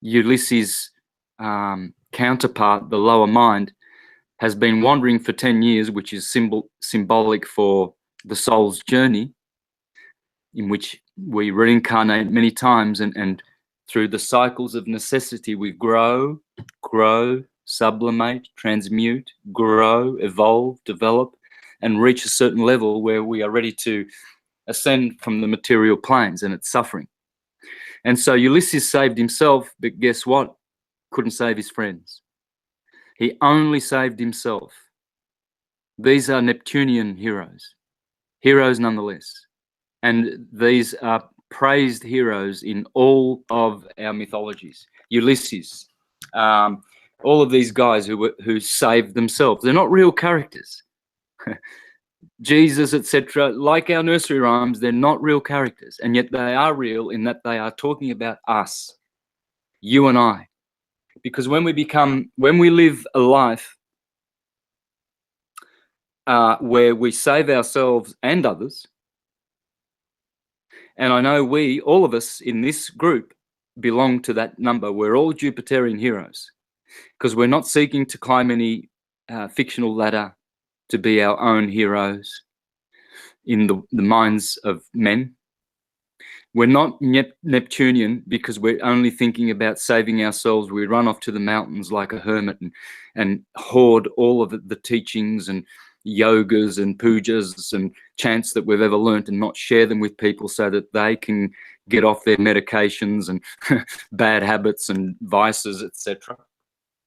Ulysses counterpart, the lower mind, has been wandering for 10 years, which is symbolic for the soul's journey, in which we reincarnate many times, and through the cycles of necessity we grow, sublimate, transmute, grow, evolve, develop, and reach a certain level where we are ready to ascend from the material planes, and it's suffering. And so Ulysses saved himself, but guess what? Couldn't save his friends. He only saved himself. These are Neptunian heroes nonetheless. And these are praised heroes in all of our mythologies. Ulysses, all of these guys who saved themselves. They're not real characters. Jesus, etc., like our nursery rhymes, they're not real characters, and yet they are real in that they are talking about us, you and I. Because when we live a life where we save ourselves and others, and I know all of us in this group belong to that number. We're all Jupiterian heroes, because we're not seeking to climb any fictional ladder to be our own heroes in the minds of men. We're not Neptunian because we're only thinking about saving ourselves. We run off to the mountains like a hermit and hoard all of the teachings and yogas and pujas and chants that we've ever learnt and not share them with people so that they can get off their medications and bad habits and vices, etc.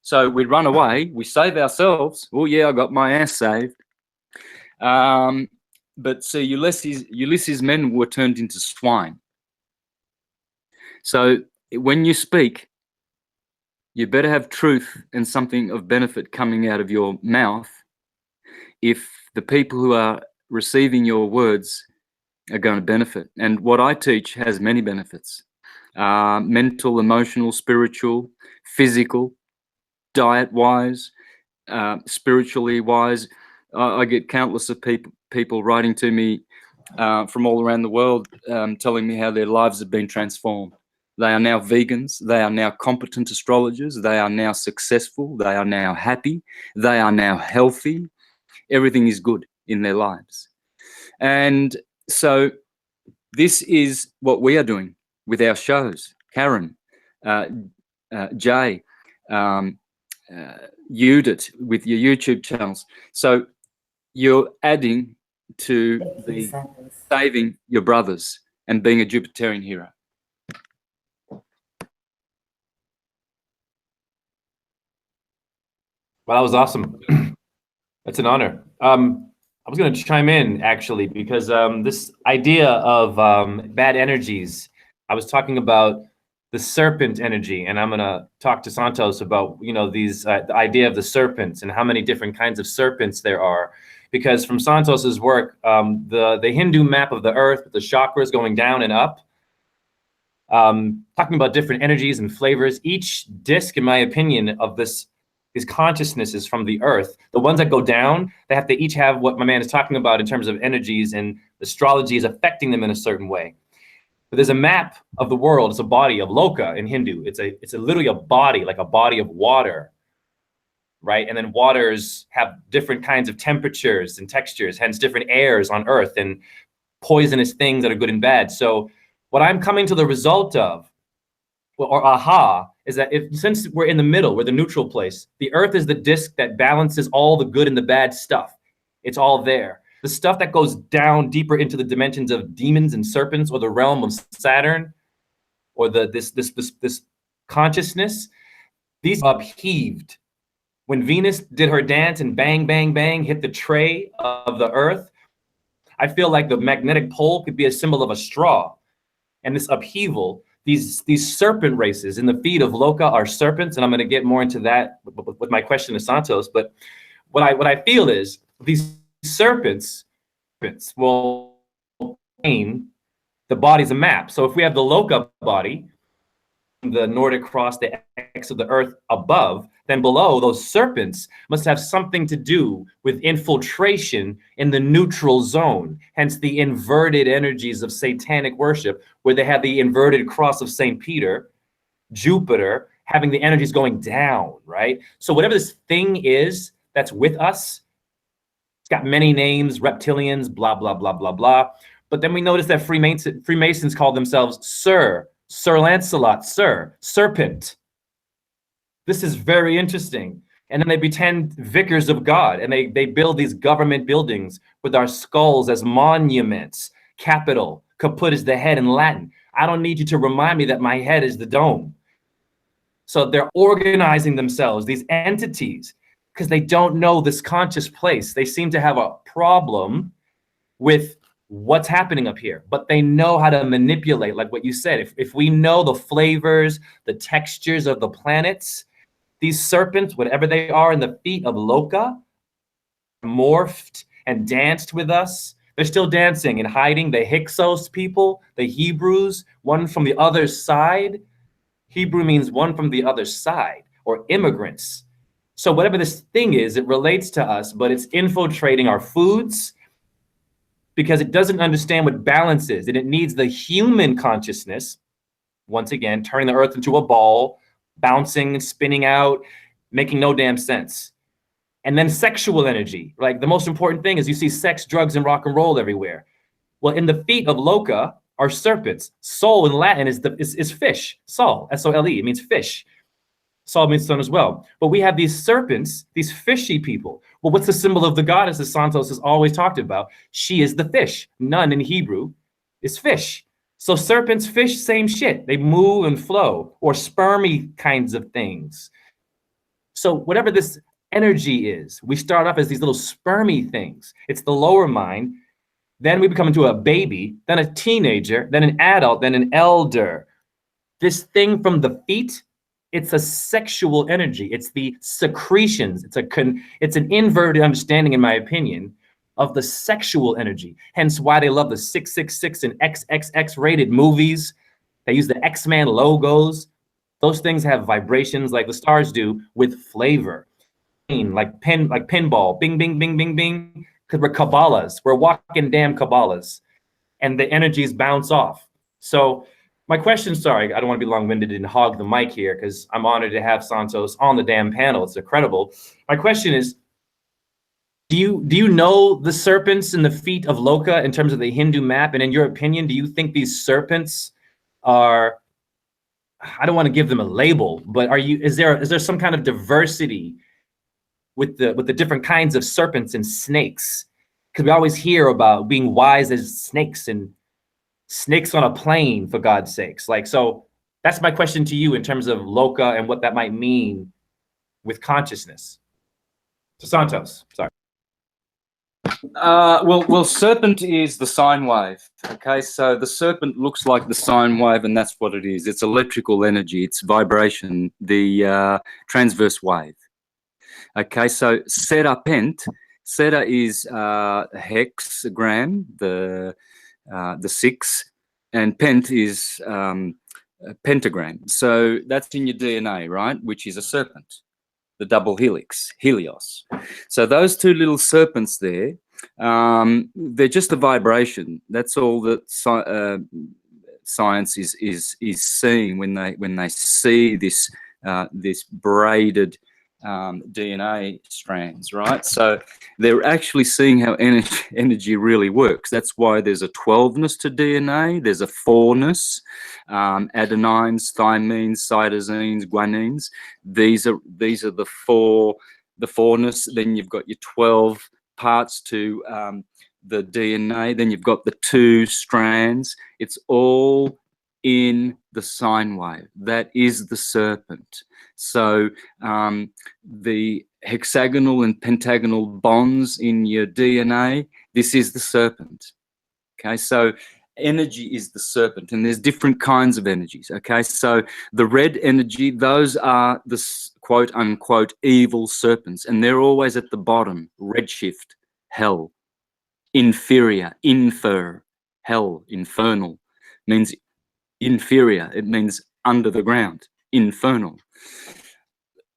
So we run away, we save ourselves. Oh yeah, I got my ass saved. But see, Ulysses' men were turned into swine. So when you speak, you better have truth and something of benefit coming out of your mouth if the people who are receiving your words are going to benefit. And what I teach has many benefits: mental, emotional, spiritual, physical, diet-wise, spiritually wise. I get countless of people writing to me from all around the world, telling me how their lives have been transformed. They are now vegans. They are now competent astrologers. They are now successful. They are now happy. They are now healthy. Everything is good in their lives. And so this is what we are doing with our shows. Karen, Jay, Yudit with your YouTube channels. So you're adding to the saving your brothers and being a Jupiterian hero. Well, that was awesome. That's an honor. I was going to chime in actually because this idea of bad energies, I was talking about the serpent energy, and I'm going to talk to Santos about, you know, these the idea of the serpents and how many different kinds of serpents there are. Because from Santos's work, the Hindu map of the earth with the chakras going down and up, talking about different energies and flavors. Each disc, in my opinion, of these consciousnesses from the earth, the ones that go down, they have to each have what my man is talking about in terms of energies, and astrology is affecting them in a certain way. But there's a map of the world. It's a body of loka in Hindu. It's literally a body, like a body of water, right? And then waters have different kinds of temperatures and textures, hence different airs on earth and poisonous things that are good and bad. So what I'm coming to the result of, or aha, is that since we're in the middle, we're the neutral place, the earth is the disc that balances all the good and the bad stuff. It's all there. The stuff that goes down deeper into the dimensions of demons and serpents, or the realm of Saturn, or this consciousness, these upheaved. When Venus did her dance and bang, bang, bang, hit the tray of the earth, I feel like the magnetic pole could be a symbol of a straw. And this upheaval, these serpent races in the feet of Loka are serpents, and I'm going to get more into that with my question to Santos. But what I feel is these serpents will paint the body's a map. So if we have the Loka body, the Nordic cross, the X of the earth above, then below, those serpents must have something to do with infiltration in the neutral zone, hence the inverted energies of satanic worship, where they have the inverted cross of St. Peter, Jupiter, having the energies going down, right? So whatever this thing is that's with us, it's got many names, reptilians, blah, blah, blah, blah, blah. But then we notice that Freemasons call themselves Sir Lancelot, Sir, Serpent. This is very interesting. And then they pretend vicars of God, and they build these government buildings with our skulls as monuments. Capital, caput is the head in Latin. I don't need you to remind me that my head is the dome. So they're organizing themselves, these entities, because they don't know this conscious place. They seem to have a problem with what's happening up here, but they know how to manipulate, like what you said. If we know the flavors, the textures of the planets, these serpents, whatever they are in the feet of Loka, morphed and danced with us. They're still dancing and hiding. The Hyksos people, the Hebrews, one from the other side. Hebrew means one from the other side, or immigrants. So whatever this thing is, it relates to us, but it's infiltrating our foods, because it doesn't understand what balance is, and it needs the human consciousness, once again, turning the earth into a ball, bouncing and spinning out, making no damn sense. And then sexual energy, like the most important thing is you see sex, drugs, and rock and roll everywhere. Well, in the feet of Loka are serpents. Soul in Latin is fish. Sol, S-O-L-E, it means fish. Sol means sun as well. But we have these serpents, these fishy people. Well, what's the symbol of the goddess that Santos has always talked about? She is the fish. Nun in Hebrew is fish. So serpents, fish, same shit. They move and flow, or spermy kinds of things. So whatever this energy is, we start off as these little spermy things. It's the lower mind. Then we become into a baby, then a teenager, then an adult, then an elder. This thing from the feet, it's a sexual energy. It's the secretions. It's an inverted understanding, in my opinion, of the sexual energy. Hence why they love the 666 and XXX rated movies. They use the X-Men logos. Those things have vibrations like the stars do, with flavor. Like pinball, bing, bing, bing, bing, bing. Because we're Kabbalahs. We're walking damn Kabbalahs. And the energies bounce off. So my question, sorry, I don't want to be long-winded and hog the mic here, because I'm honored to have Santos on the damn panel. It's incredible. My question is, do you know the serpents in the feet of Loka in terms of the Hindu map? And in your opinion, do you think these serpents are, I don't want to give them a label, but is there some kind of diversity with the different kinds of serpents and snakes? Because we always hear about being wise as snakes and snakes on a plane, for God's sakes. Like, so that's my question to you in terms of Loka and what that might mean with consciousness. So Santos, sorry. Well, serpent is the sine wave. Okay, so the serpent looks like the sine wave, and that's what it is. It's electrical energy. It's vibration. The transverse wave. Okay, so Seta Pent. Seta is hexagram, the 6, and Pent is pentagram. So that's in your DNA, right? Which is a serpent, the double helix, Helios. So those two little serpents there, they're just a vibration. That's all that science is seeing when they see this this braided DNA strands, right? So they're actually seeing how energy really works. That's why there's a 12ness to DNA. There's a 4ness, adenines, thymines, cytosines, guanines. These are the 4ness. Then you've got your 12 parts to the DNA. Then you've got the 2 strands. It's all in the sine wave. That is the serpent. So the hexagonal and pentagonal bonds in your DNA, this is the serpent. Okay, so energy is the serpent, and there's different kinds of energies. Okay, so the red energy, those are the quote unquote evil serpents, and they're always at the bottom. Redshift, hell. Inferior, hell, infernal, means inferior. It means under the ground, infernal.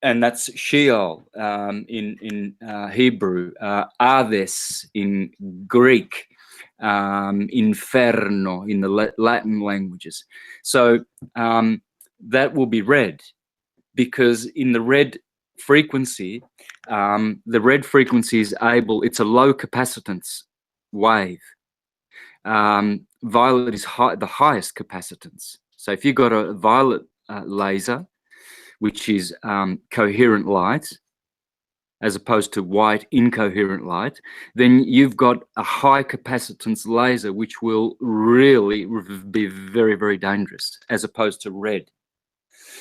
And that's Sheol in Hebrew, Hades in Greek, Inferno in the Latin languages. So that will be red, because in the red frequency, is able, it's a low capacitance wave. Violet is the highest capacitance. So if you've got a violet laser, which is coherent light, as opposed to white incoherent light, then you've got a high capacitance laser, which will really be very, very dangerous, as opposed to red.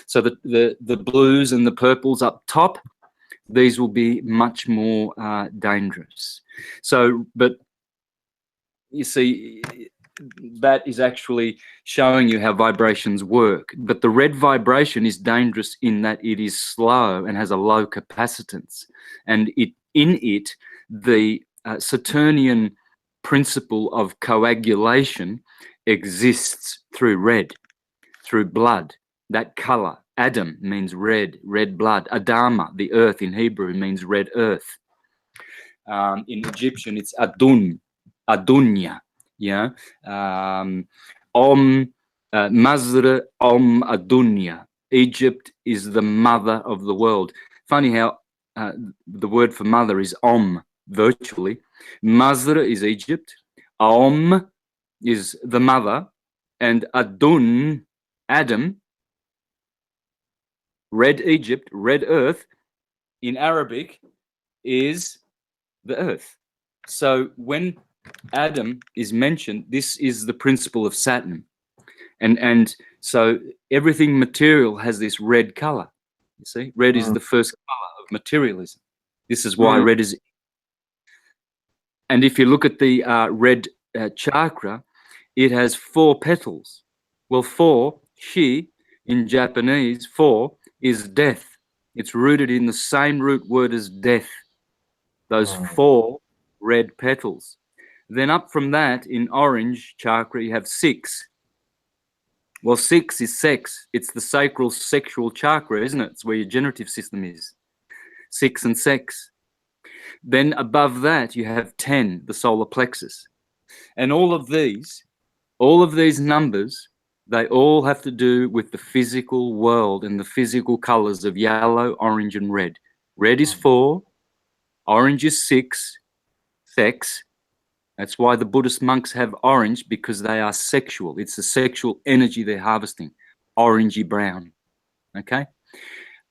So the blues and the purples up top, these will be much more dangerous. So, but you see, that is actually showing you how vibrations work. But the red vibration is dangerous in that it is slow and has a low capacitance. And in it, the Saturnian principle of coagulation exists through red, through blood, that color. Adam means red, red blood. Adama, the earth in Hebrew, means red earth. In Egyptian, it's Adun, Adunya. Yeah, Mazra Adunya. Egypt is the mother of the world. Funny how the word for mother is virtually. Mazra is Egypt. Is the mother. And Adun, Adam, red Egypt, red earth, in Arabic is the earth. So when Adam is mentioned, this is the principle of Saturn. And so everything material has this red color. You see, red is the first color of materialism. This is why red is. And if you look at the red chakra, it has 4 petals. Well, 4, shi, in Japanese, 4 is death. It's rooted in the same root word as death. Those 4 red petals. Then up from that, in orange chakra, you have 6. Well, 6 is sex. It's the sacral sexual chakra, isn't it? It's where your generative system is. 6 and sex. Then above that, you have 10, the solar plexus. And all of these numbers, they all have to do with the physical world and the physical colors of yellow, orange, and red. Red is 4, orange is 6, sex. That's why the Buddhist monks have orange, because they are sexual. It's the sexual energy they're harvesting, orangey brown, okay?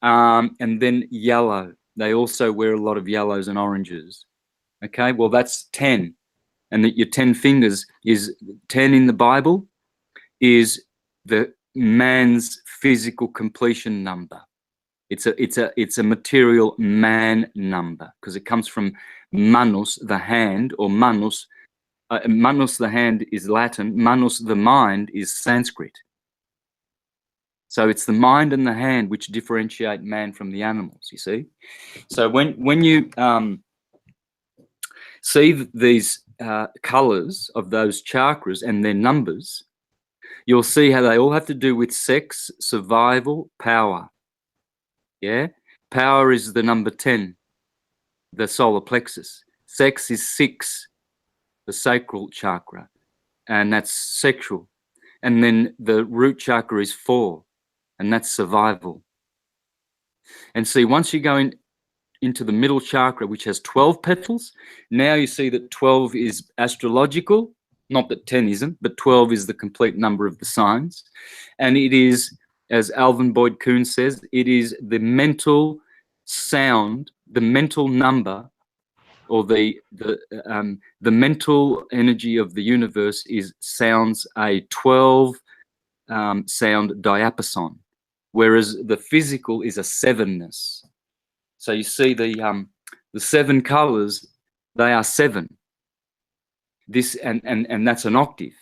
And then yellow. They also wear a lot of yellows and oranges, okay? Well, that's 10. And that your 10 fingers is 10 in the Bible is the man's physical completion number. It's a material man number, because it comes from manus, the hand, or manus. Manus, the hand, is Latin. Manus, the mind, is Sanskrit. So it's the mind and the hand which differentiate man from the animals, you see. So when you see these colors of those chakras and their numbers, you'll see how they all have to do with sex, survival, power. Yeah, power is the number 10, the solar plexus. Sex is 6, the sacral chakra, and that's sexual. And then the root chakra is 4, and that's survival. And see, once you go into the middle chakra, which has 12 petals, now you see that 12 is astrological, not that 10 isn't, but 12 is the complete number of the signs. And it is, as Alvin Boyd Kuhn says, it is the mental sound, the mental number, or the mental energy of the universe sounds a 12 sound diapason, whereas the physical is a 7ness. So you see the 7 colors, they are 7. This and that's an octave.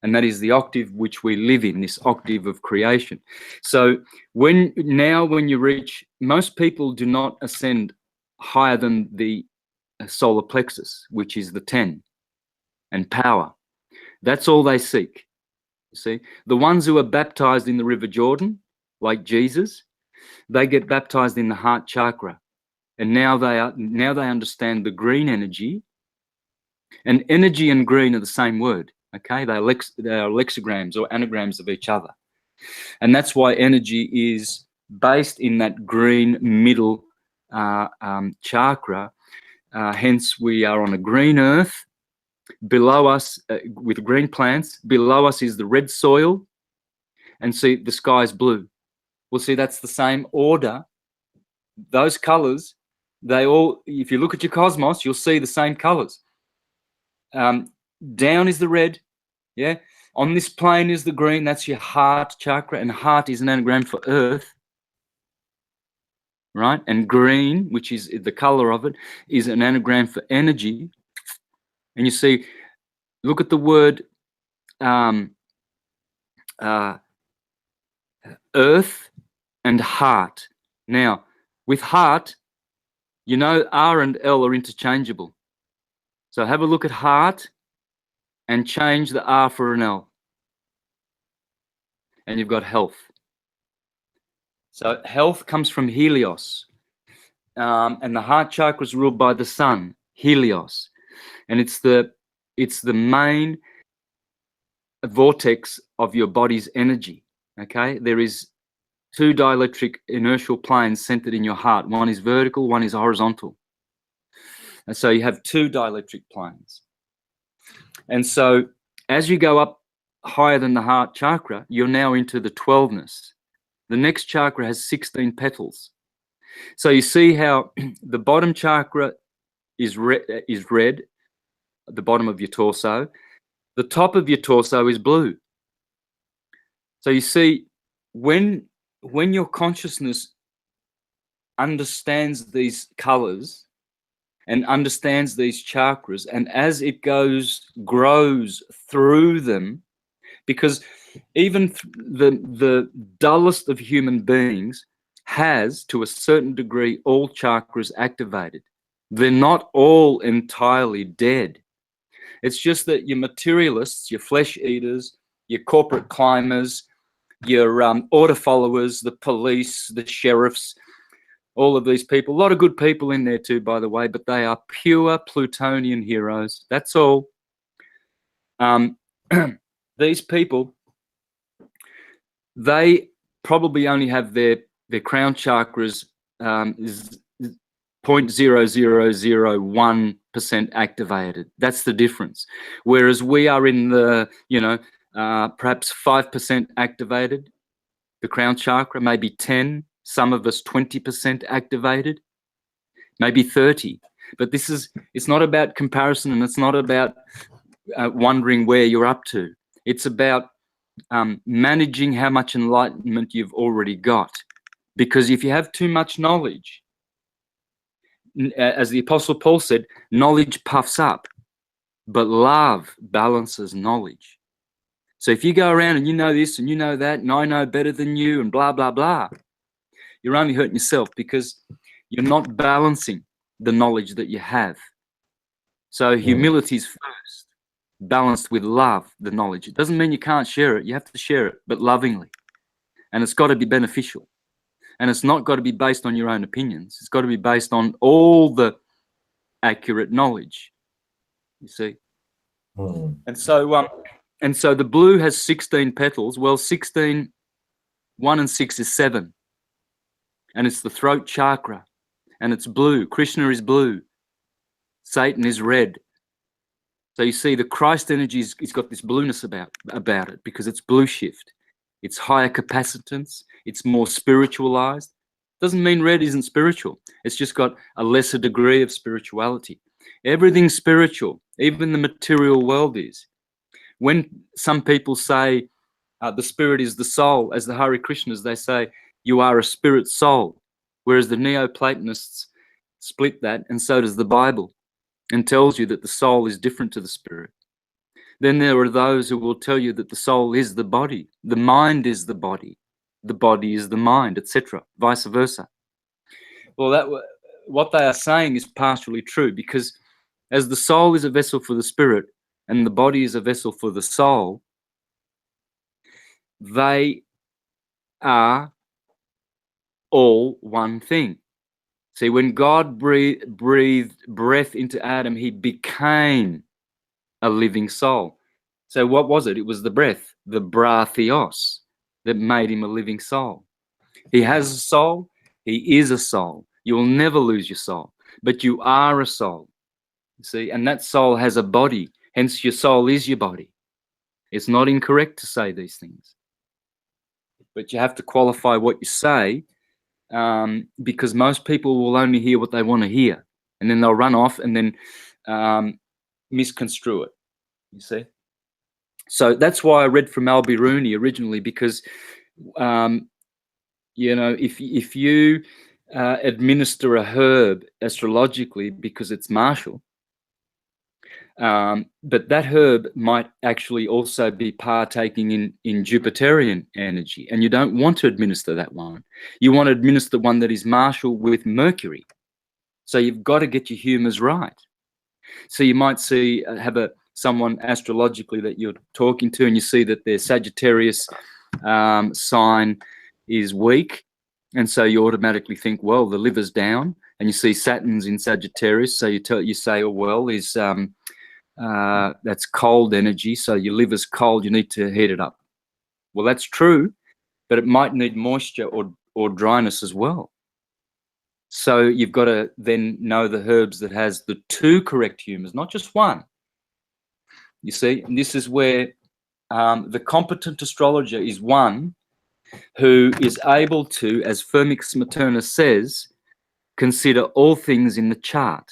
And that is the octave which we live in, this octave of creation. So when you reach, most people do not ascend higher than the solar plexus, which is the 10, and power. That's all they seek. You see, the ones who are baptized in the River Jordan, like Jesus, they get baptized in the heart chakra, and now they understand the green energy. And energy and green are the same word. Okay, they are lexicograms or anagrams of each other. And that's why energy is based in that green middle chakra. Hence, we are on a green earth. Below us, with green plants, below us is the red soil. And see, the sky is blue. Well, see, that's the same order. Those colors, they all, if you look at your cosmos, you'll see the same colors. Down is the red, yeah. On this plane is the green. That's your heart chakra, and heart is an anagram for earth, right? And green, which is the color of it, is an anagram for energy. And you see, look at the word earth and heart. Now, with heart, you know R and L are interchangeable. So have a look at heart and change the R for an L. And you've got health. So health comes from Helios. And the heart chakra is ruled by the sun, Helios. And it's the main vortex of your body's energy, okay? There is 2 dielectric inertial planes centered in your heart. One is vertical, one is horizontal. And so you have 2 dielectric planes. And so as you go up higher than the heart chakra, you're now into the 12ness. The next chakra has 16 petals. So you see how the bottom chakra is red, at the bottom of your torso. The top of your torso is blue. So you see, when your consciousness understands these colors and understands these chakras, and as it grows through them, because even the dullest of human beings has, to a certain degree, all chakras activated. They're not all entirely dead. It's just that your materialists, your flesh eaters, your corporate climbers, your order followers, the police, the sheriffs, all of these people, a lot of good people in there too, by the way, but they are pure Plutonian heroes. That's all. These people, they probably only have their crown chakras 0.0001% activated. That's the difference. Whereas we are in the, perhaps 5% activated, the crown chakra, maybe 10, some of us 20% activated, maybe 30. But it's not about comparison, and it's not about wondering where you're up to. It's about managing how much enlightenment you've already got. Because if you have too much knowledge, as the Apostle Paul said, knowledge puffs up, but love balances knowledge. So if you go around and you know this and you know that, and I know better than you, and blah, blah, blah, you're only hurting yourself, because you're not balancing the knowledge that you have. So humility is first, balanced with love, the knowledge. It doesn't mean you can't share it. You have to share it, but lovingly. And it's got to be beneficial. And it's not got to be based on your own opinions. It's got to be based on all the accurate knowledge, you see. And so the blue has 16 petals. Well, 16, 1 and 6 is 7. And it's the throat chakra. And it's blue. Krishna is blue. Satan is red. So you see, the Christ energy it's got this blueness about it, because it's blue shift. It's higher capacitance. It's more spiritualized. Doesn't mean red isn't spiritual. It's just got a lesser degree of spirituality. Everything's spiritual. Even the material world is. When some people say the spirit is the soul, as the Hare Krishnas, they say you are a spirit soul, whereas the Neoplatonists split that, and so does the Bible, and tells you that the soul is different to the spirit. Then there are those who will tell you that the soul is the body, the mind is the body is the mind, etc., vice versa. Well, what they are saying is partially true, because as the soul is a vessel for the spirit and the body is a vessel for the soul, they are all one thing. See, when God breathed breath into Adam, he became a living soul. So what was it? It was the breath, the bratheos, that made him a living soul. He has a soul. He is a soul. You will never lose your soul, but you are a soul. You see, and that soul has a body. Hence, your soul is your body. It's not incorrect to say these things, but you have to qualify what you say, because most people will only hear what they want to hear, and then they'll run off and then misconstrue it. You see. So that's why I read from Al-Biruni originally, because if you administer a herb astrologically because it's martial, but that herb might actually also be partaking in Jupiterian energy, and you don't want to administer that one. You want to administer one that is martial with Mercury. So you've got to get your humors right. So you might see someone astrologically that you're talking to, and you see that their Sagittarius sign is weak, and so you automatically think, well, the liver's down, and you see Saturn's in Sagittarius, so you say, oh well, that's cold energy, so your liver's cold, you need to heat it up. Well, that's true, but it might need moisture or dryness as well. So you've got to then know the herbs that has the 2 correct humors, not just one. You see, and this is where the competent astrologer is one who is able to, as Firmix Maternus says, consider all things in the chart.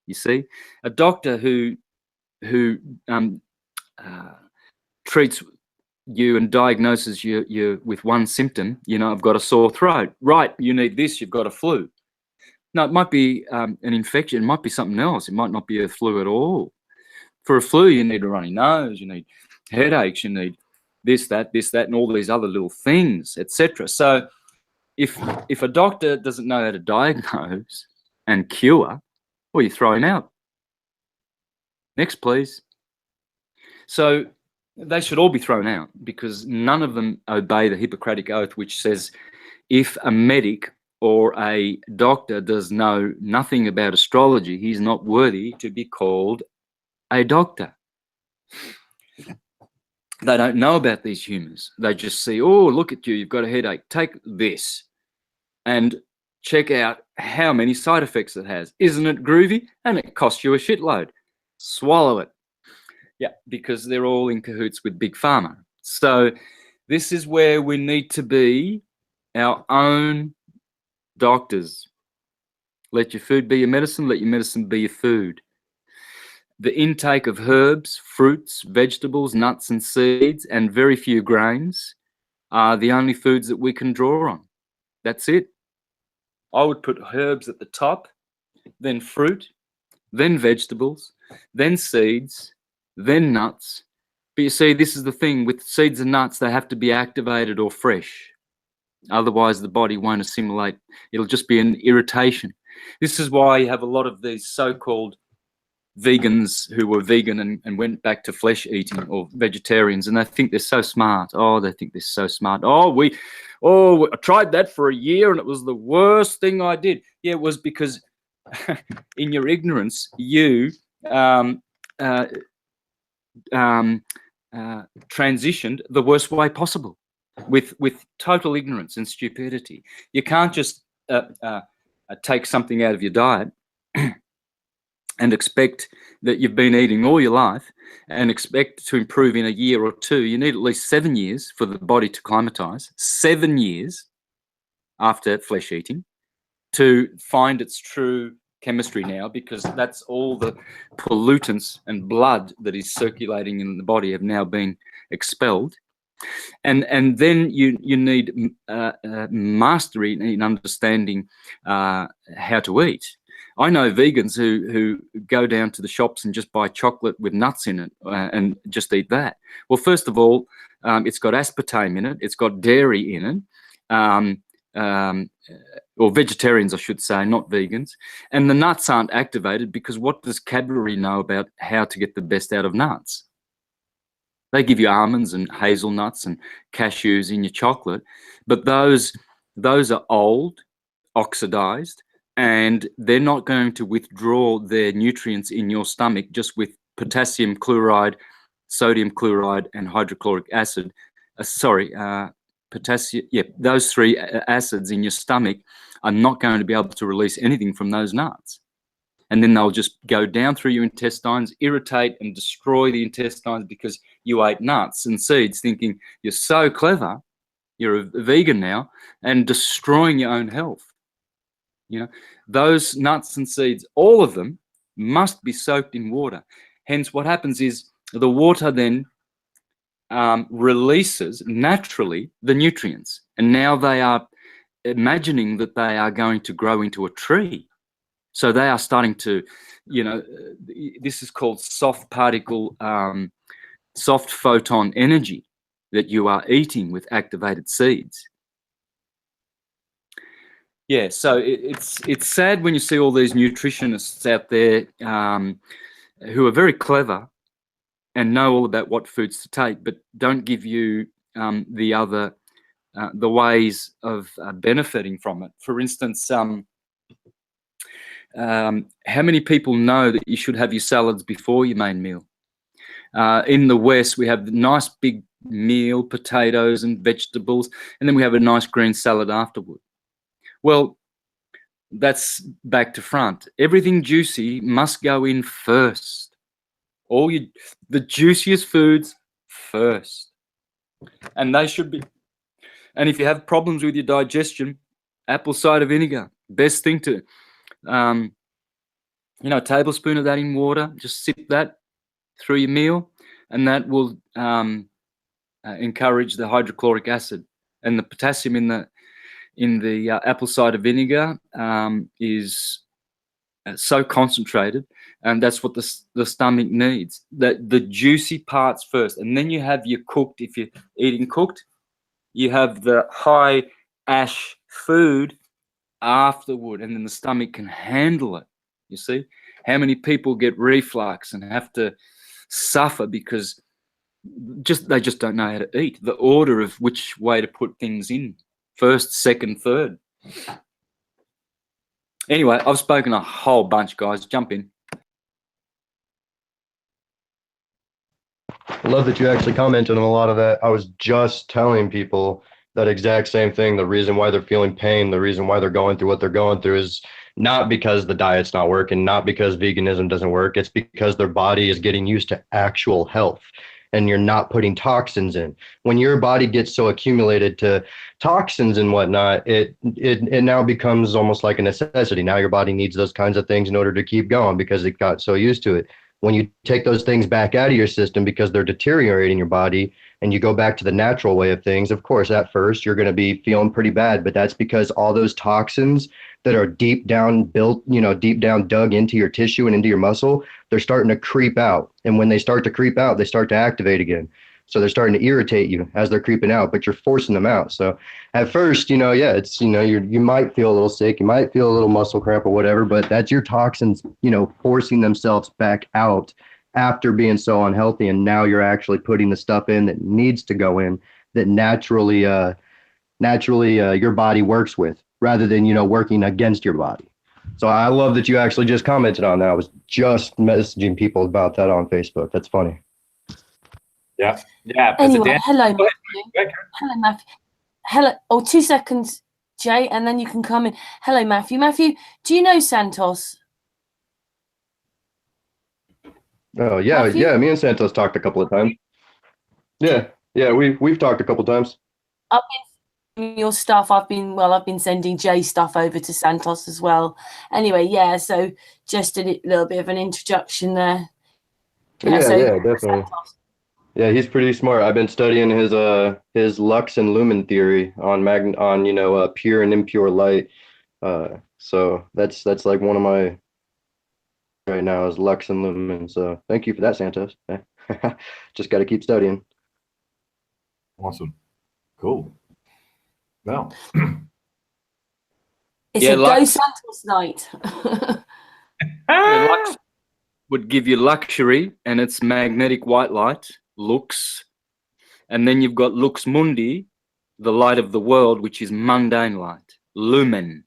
You see, a doctor who treats you and diagnoses you with one symptom, you know, I've got a sore throat. Right, you need this, you've got a flu. No, it might be an infection, it might be something else. It might not be a flu at all. For a flu, you need a runny nose, you need headaches, you need this, that, and all these other little things, etc. So if a doctor doesn't know how to diagnose and cure, well, you throw him out. Next, please. So they should all be thrown out because none of them obey the Hippocratic Oath, which says if a medic or a doctor does know nothing about astrology, he's not worthy to be called a doctor. They don't know about these humors. They just see, oh, look at you, you've got a headache, take this and check out how many side effects it has. Isn't it groovy? And it costs you a shitload. Swallow it. Yeah, because they're all in cahoots with Big Pharma. So this is where we need to be our own doctors. Let your food be your medicine, let your medicine be your food. The intake of herbs, fruits, vegetables, nuts and seeds, and very few grains are the only foods that we can draw on. That's it. I would put herbs at the top, then fruit, then vegetables, then seeds, then nuts. But you see, this is the thing with seeds and nuts, they have to be activated or fresh. Otherwise, the body won't assimilate. It'll just be an irritation. This is why you have a lot of these so-called vegans who were vegan and went back to flesh eating, or vegetarians, and they think they're so smart. Oh, they think they're so smart. I tried that for a year and it was the worst thing I did. Yeah, it was because in your ignorance, you transitioned the worst way possible with total ignorance and stupidity. You can't just take something out of your diet and expect that you've been eating all your life and expect to improve in a year or two. You need at least 7 years for the body to climatize, 7 years after flesh eating to find its true chemistry now, because that's all the pollutants and blood that is circulating in the body have now been expelled. And then you need mastery in understanding how to eat. I know vegans who go down to the shops and just buy chocolate with nuts in it and just eat that. Well, first of all, it's got aspartame in it. It's got dairy in it. Or vegetarians, I should say, not vegans. And the nuts aren't activated because what does Cadbury know about how to get the best out of nuts? They give you almonds and hazelnuts and cashews in your chocolate, but those are old, oxidized, and they're not going to withdraw their nutrients in your stomach just with potassium chloride, sodium chloride, and hydrochloric acid. Potassium, yeah, those three acids in your stomach are not going to be able to release anything from those nuts. And then they'll just go down through your intestines, irritate and destroy the intestines because you ate nuts and seeds thinking you're so clever, you're a vegan now, and destroying your own health. You know, those nuts and seeds, all of them must be soaked in water. Hence what happens is the water then releases naturally the nutrients, and now they are imagining that they are going to grow into a tree. So they are starting to, you know, this is called soft particle, soft photon energy that you are eating with activated seeds. Yeah, so it's sad when you see all these nutritionists out there who are very clever and know all about what foods to take, but don't give you the ways of benefiting from it. For instance, how many people know that you should have your salads before your main meal? In the West, we have the nice big meal, potatoes and vegetables, and then we have a nice green salad afterward. Well, that's back to front. Everything juicy must go in first. The juiciest foods first. And they should be. And if you have problems with your digestion, apple cider vinegar, best thing to, a tablespoon of that in water, just sip that through your meal, and that will encourage the hydrochloric acid. And the potassium in the apple cider vinegar is so concentrated, and that's what the stomach needs. The juicy parts first, and then you have your cooked. If you're eating cooked, you have the high ash food afterward, and then the stomach can handle it. You see, how many people get reflux and have to suffer because they just don't know how to eat. The order of which way to put things in, first, second, third. Anyway, I've spoken a whole bunch, guys. Jump in. I love that you actually commented on a lot of that. I was just telling people that exact same thing. The reason why they're feeling pain, the reason why they're going through what they're going through is not because the diet's not working, not because veganism doesn't work. It's because their body is getting used to actual health, and you're not putting toxins in. When your body gets so accumulated to toxins and whatnot, it now becomes almost like a necessity. Now your body needs those kinds of things in order to keep going because it got so used to it. When you take those things back out of your system because they're deteriorating your body, and you go back to the natural way of things, of course, at first you're going to be feeling pretty bad, but that's because all those toxins that are deep down deep down dug into your tissue and into your muscle, they're starting to creep out. And when they start to creep out, they start to activate again. So they're starting to irritate you as they're creeping out, but you're forcing them out. So at first, it's, you might feel a little sick, you might feel a little muscle cramp or whatever, but that's your toxins, forcing themselves back out after being so unhealthy. And now you're actually putting the stuff in that needs to go in, that naturally your body works with, rather than, working against your body. So I love that you actually just commented on that. I was just messaging people about that on Facebook. That's funny. Yeah. Yeah. Anyway, hello, Matthew. Hello, Matthew. Hello. Oh, 2 seconds, Jay, and then you can come in. Hello, Matthew. Matthew, do you know Santos? Oh, yeah. Matthew? Yeah. Me and Santos talked a couple of times. Yeah. Yeah. We've talked a couple of times. I've been sending your stuff. I've been sending Jay stuff over to Santos as well. Anyway, yeah. So just a little bit of an introduction there. Yeah, definitely. Santos. Yeah, he's pretty smart. I've been studying his lux and lumen theory on pure and impure light. So that's like one of my right now is lux and lumen. So thank you for that, Santos. Just got to keep studying. Awesome. Cool. Well, It's a Go Santos night. Lux would give you luxury, and it's magnetic white light, lux. And then you've got lux mundi, the light of the world, which is mundane light, lumen,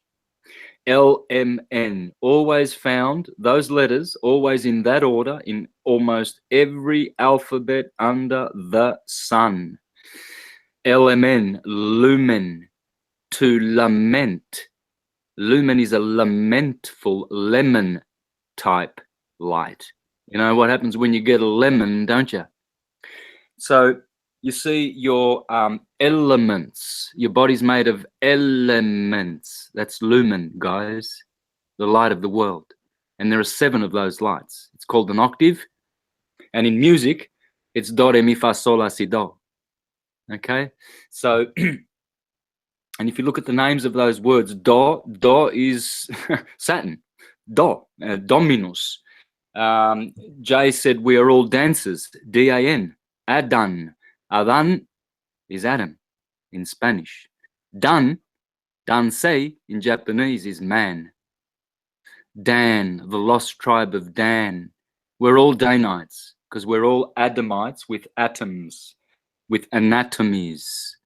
LMN. Always found those letters, always in that order, in almost every alphabet under the sun. LMN, lumen, to lament. Lumen is a lamentful lemon type light. You know what happens when you get a lemon, don't you? So you see your elements. Your body's made of elements. That's lumen, guys, the light of the world. And there are 7 of those lights. It's called an octave. And in music, it's do, re, mi, fa, sol, la, si, do. Okay? So, and if you look at the names of those words, do is Saturn, Dominus. Jay said we are all dancers, D-A-N, Adan. Adan is Adam in Spanish. Dansei in Japanese is man. Dan, the lost tribe of Dan. We're all Danites because we're all Adamites with atoms, with anatomies,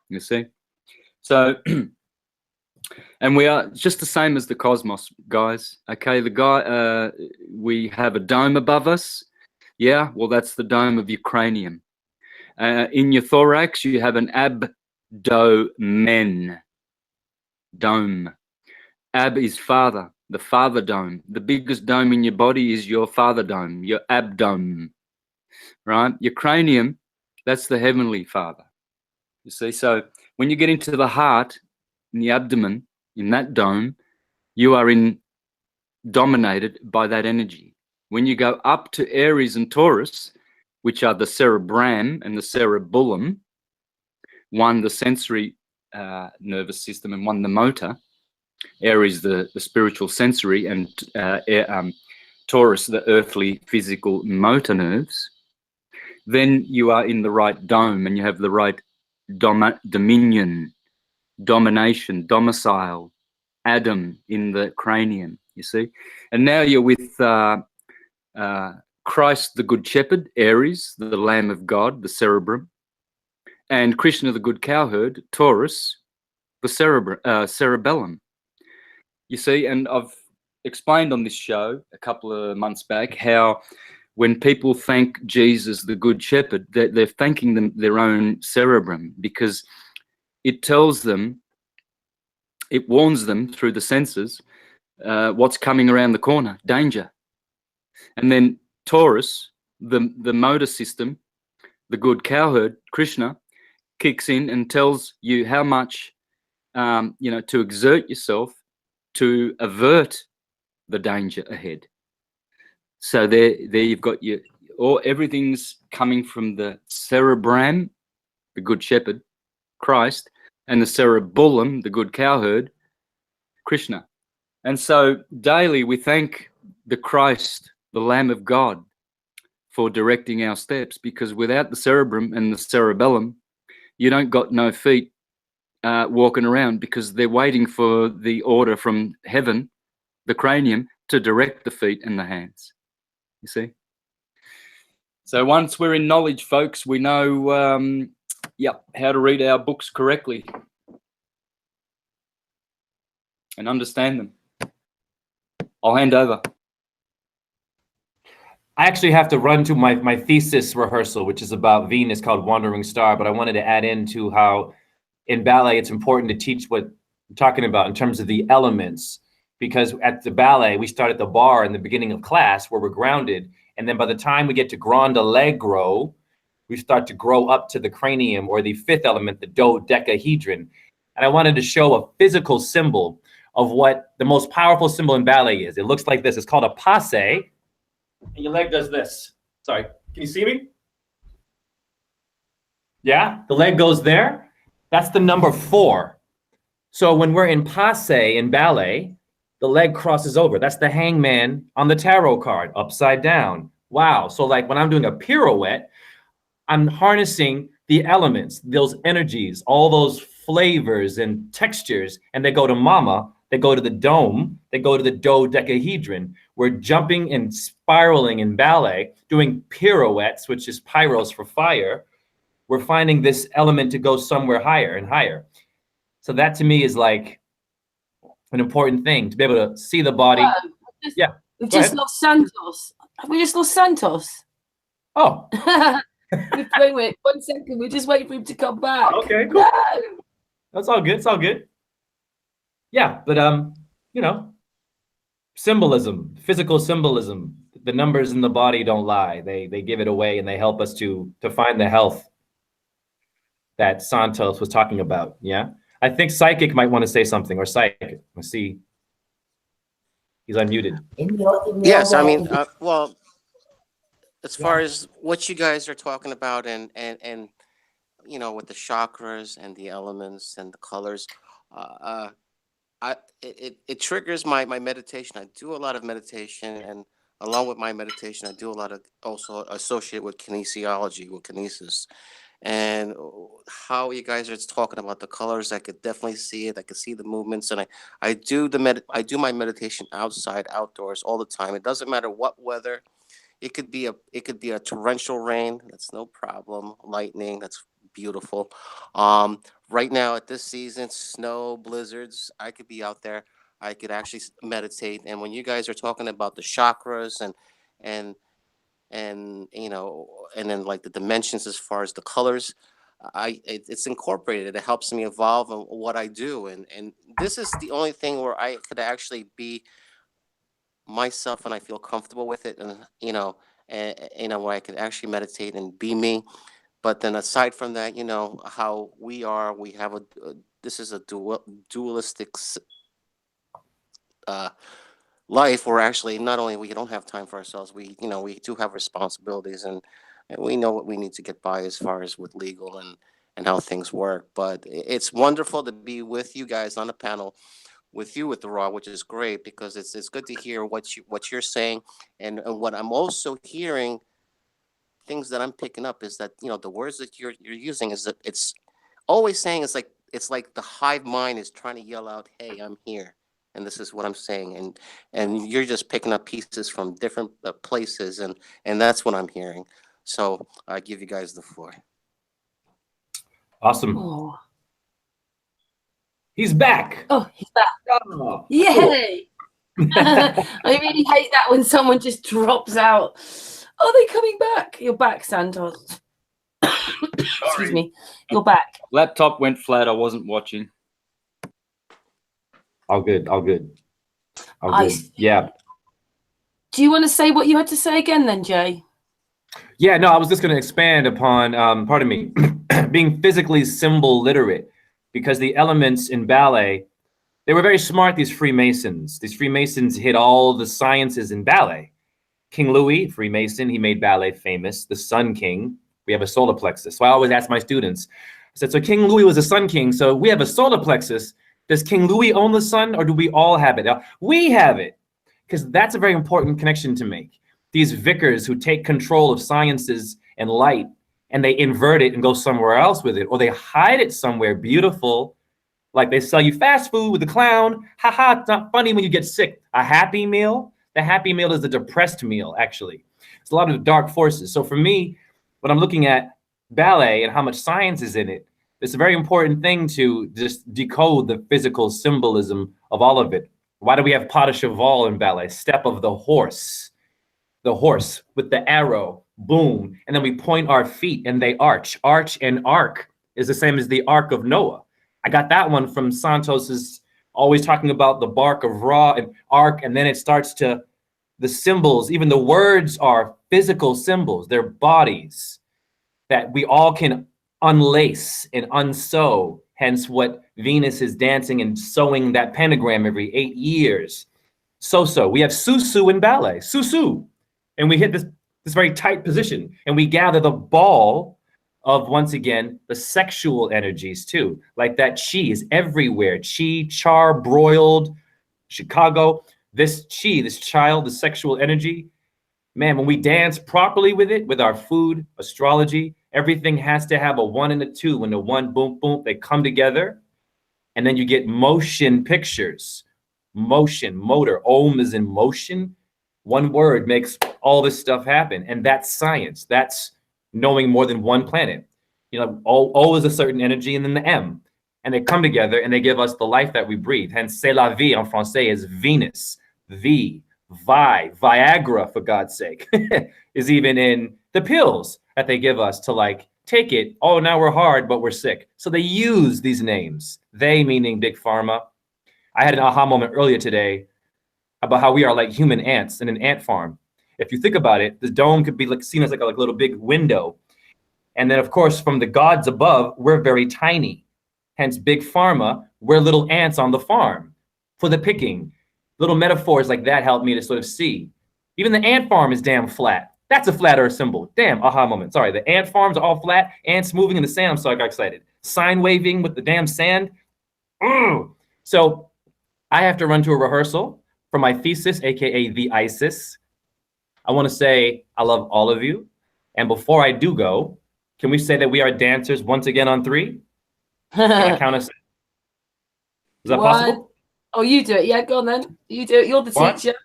you see? So, and we are just the same as the cosmos, guys. Okay, we have a dome above us. Yeah, well, that's the dome of your cranium. In your thorax, you have an abdomen. Dome. Ab is father, the father dome. The biggest dome in your body is your father dome, your abdomen. Right? Your cranium, That's the Heavenly Father. You see, so when you get into the heart, in the abdomen, in that dome, you are dominated by that energy. When you go up to Aries and Taurus, which are the cerebrum and the cerebellum, one the sensory nervous system and one the motor, Aries the spiritual sensory, and Taurus the earthly physical motor nerves, then you are in the right dome and you have the right dominion, domination, domicile, Adam in the cranium, you see. And now you're with Christ the Good Shepherd, Aries, the Lamb of God, the cerebrum, and Krishna the Good Cowherd, Taurus, the cerebellum. You see, and I've explained on this show a couple of months back how when people thank Jesus the Good Shepherd, they're thanking them their own cerebrum, because it tells them, it warns them through the senses what's coming around the corner, danger. And then Taurus, the motor system, the good cowherd, Krishna, kicks in and tells you how much, to exert yourself to avert the danger ahead. So there you've got everything's coming from the cerebrum, the good shepherd, Christ, and the cerebellum, the good cowherd, Krishna. And so daily we thank the Christ, the Lamb of God, for directing our steps, because without the cerebrum and the cerebellum, you don't got no feet walking around, because they're waiting for the order from heaven, the cranium, to direct the feet and the hands. You see? So once we're in knowledge, folks, we know how to read our books correctly and understand them. I'll hand over. I actually have to run to my thesis rehearsal, which is about Venus, called Wandering Star, but I wanted to add into how in ballet it's important to teach what I'm talking about in terms of the elements, because at the ballet we start at the bar in the beginning of class where we're grounded, and then by the time we get to Grand Allegro, we start to grow up to the cranium, or the fifth element, the dodecahedron. And I wanted to show a physical symbol of what the most powerful symbol in ballet is. It looks like this. It's called a passe. And your leg does this. Sorry, can you see me? Yeah, the leg goes there. That's the number 4. So when we're in passe in ballet, the leg crosses over. That's the hangman on the tarot card, upside down. Wow. So like when I'm doing a pirouette, I'm harnessing the elements, those energies, all those flavors and textures, and they go to mama, they go to the dome, they go to the dodecahedron. We're jumping and spiraling in ballet, doing pirouettes, which is pyros for fire. We're finding this element to go somewhere higher and higher. So that to me is like an important thing, to be able to see the body. We've just lost Santos. Have we just lost Santos? Oh. wait, 1 second. We're just waiting for him to come back. Okay, cool. No! That's all good. It's all good. Yeah, but symbolism, physical symbolism. The numbers in the body don't lie. They give it away, and they help us to find the health that Santos was talking about. Yeah, I think PsyXiX might want to say something, or PsyXiX. Let's see. He's unmuted. Yes, I mean, well, as far as what you guys are talking about, and with the chakras and the elements and the colors, it triggers my meditation. I do a lot of meditation, and along with my meditation, I do a lot of also associated with kinesiology, with kinesis. And how you guys are talking about the colors, I could definitely see it. I could see the movements, and I do my meditation outside, outdoors, all the time. It doesn't matter what weather. It could be a torrential rain. That's no problem. Lightning. That's beautiful. Right now at this season, snow, blizzards. I could be out there. I could actually meditate. And when you guys are talking about the chakras and and then like the dimensions as far as the colors, it's incorporated. It helps me evolve in what I do. And this is the only thing where I could actually be myself and I feel comfortable with it, and where I can actually meditate and be me. But then aside from that, you know how we are. We have this is a dualistic uh, life, where actually not only we don't have time for ourselves, we we do have responsibilities, and we know what we need to get by as far as with legal and how things work. But it's wonderful to be with you guys on a panel with you with the raw, which is great, because it's good to hear what you're saying, and what I'm also hearing, things that I'm picking up, is that the words that you're using, is that it's always saying, it's like the hive mind is trying to yell out, "Hey, I'm here, and this is what I'm saying," and you're just picking up pieces from different places, and that's what I'm hearing. So I give you guys the floor. Awesome. Oh, He's back. oh, he's back. Oh, Yay! I really hate that when someone just drops out. Are they coming back? You're back, Santos. Excuse me. You're back. Laptop went flat. I wasn't watching. all good. All good. All good. Yeah. Do you want to say what you had to say again then, Jay? Yeah, no, I was just going to expand upon, pardon me, being physically symbol literate, because the elements in ballet, they were very smart, these Freemasons. These Freemasons hid all the sciences in ballet. King Louis, Freemason, he made ballet famous. The Sun King, we have a solar plexus. So I always ask my students, I said, so King Louis was a Sun King, so we have a solar plexus. Does King Louis own the sun, or do we all have it? We have it, because that's a very important connection to make. These vicars who take control of sciences and light, and they invert it and go somewhere else with it, or they hide it somewhere beautiful, like they sell you fast food with the clown. Haha, it's not funny when you get sick. A happy meal, the happy meal is a depressed meal, actually. It's a lot of dark forces. So for me, when I'm looking at ballet and how much science is in it, it's a very important thing to just decode the physical symbolism of all of it. Why do we have pas de cheval in ballet? Step of the horse with the arrow, boom. And then we point our feet and they arch. Arch and arc is the same as the Ark of Noah. I got that one from Santos's always talking about the bark of Ra and arc. And then it starts to, the symbols, even the words are physical symbols. They're bodies that we all can unlace and unsew. Hence what Venus is dancing and sewing that pentagram every 8 years. So we have Susu in ballet, Susu. And we hit this very tight position, and we gather the ball of, once again, the sexual energies too. Like that chi is everywhere. Chi, char, broiled, Chicago. This chi, this child, the sexual energy, man, when we dance properly with it, with our food, astrology, everything has to have a 1 and a 2. When the 1, boom, boom, they come together. And then you get motion pictures. Motion, motor, Om is in motion. One word makes all this stuff happen. And that's science. That's knowing more than one planet. You know, O is a certain energy, and then the M. And they come together and they give us the life that we breathe. Hence, c'est la vie en français is Venus. V, Viagra, for God's sake, is even in the pills that they give us to, like, take it. Oh, now we're hard, but we're sick. So they use these names. They meaning Big Pharma. I had an aha moment earlier today about how we are like human ants in an ant farm. If you think about it, the dome could be like seen as like a little big window. And then, of course, from the gods above, we're very tiny. Hence, Big Pharma, we're little ants on the farm for the picking. Little metaphors like that help me to sort of see. Even the ant farm is damn flat. That's a flat earth symbol. Damn, aha moment. Sorry, the ant farms are all flat. Ants moving in the sand. I'm sorry, I got excited. Sign waving with the damn sand. So I have to run to a rehearsal for my thesis, AKA the ISIS. I want to say I love all of you. And before I do go, can we say that we are dancers once again on 3? Can I count us? Is that possible? Oh, you do it. Yeah, go on then. You do it. You're the teacher.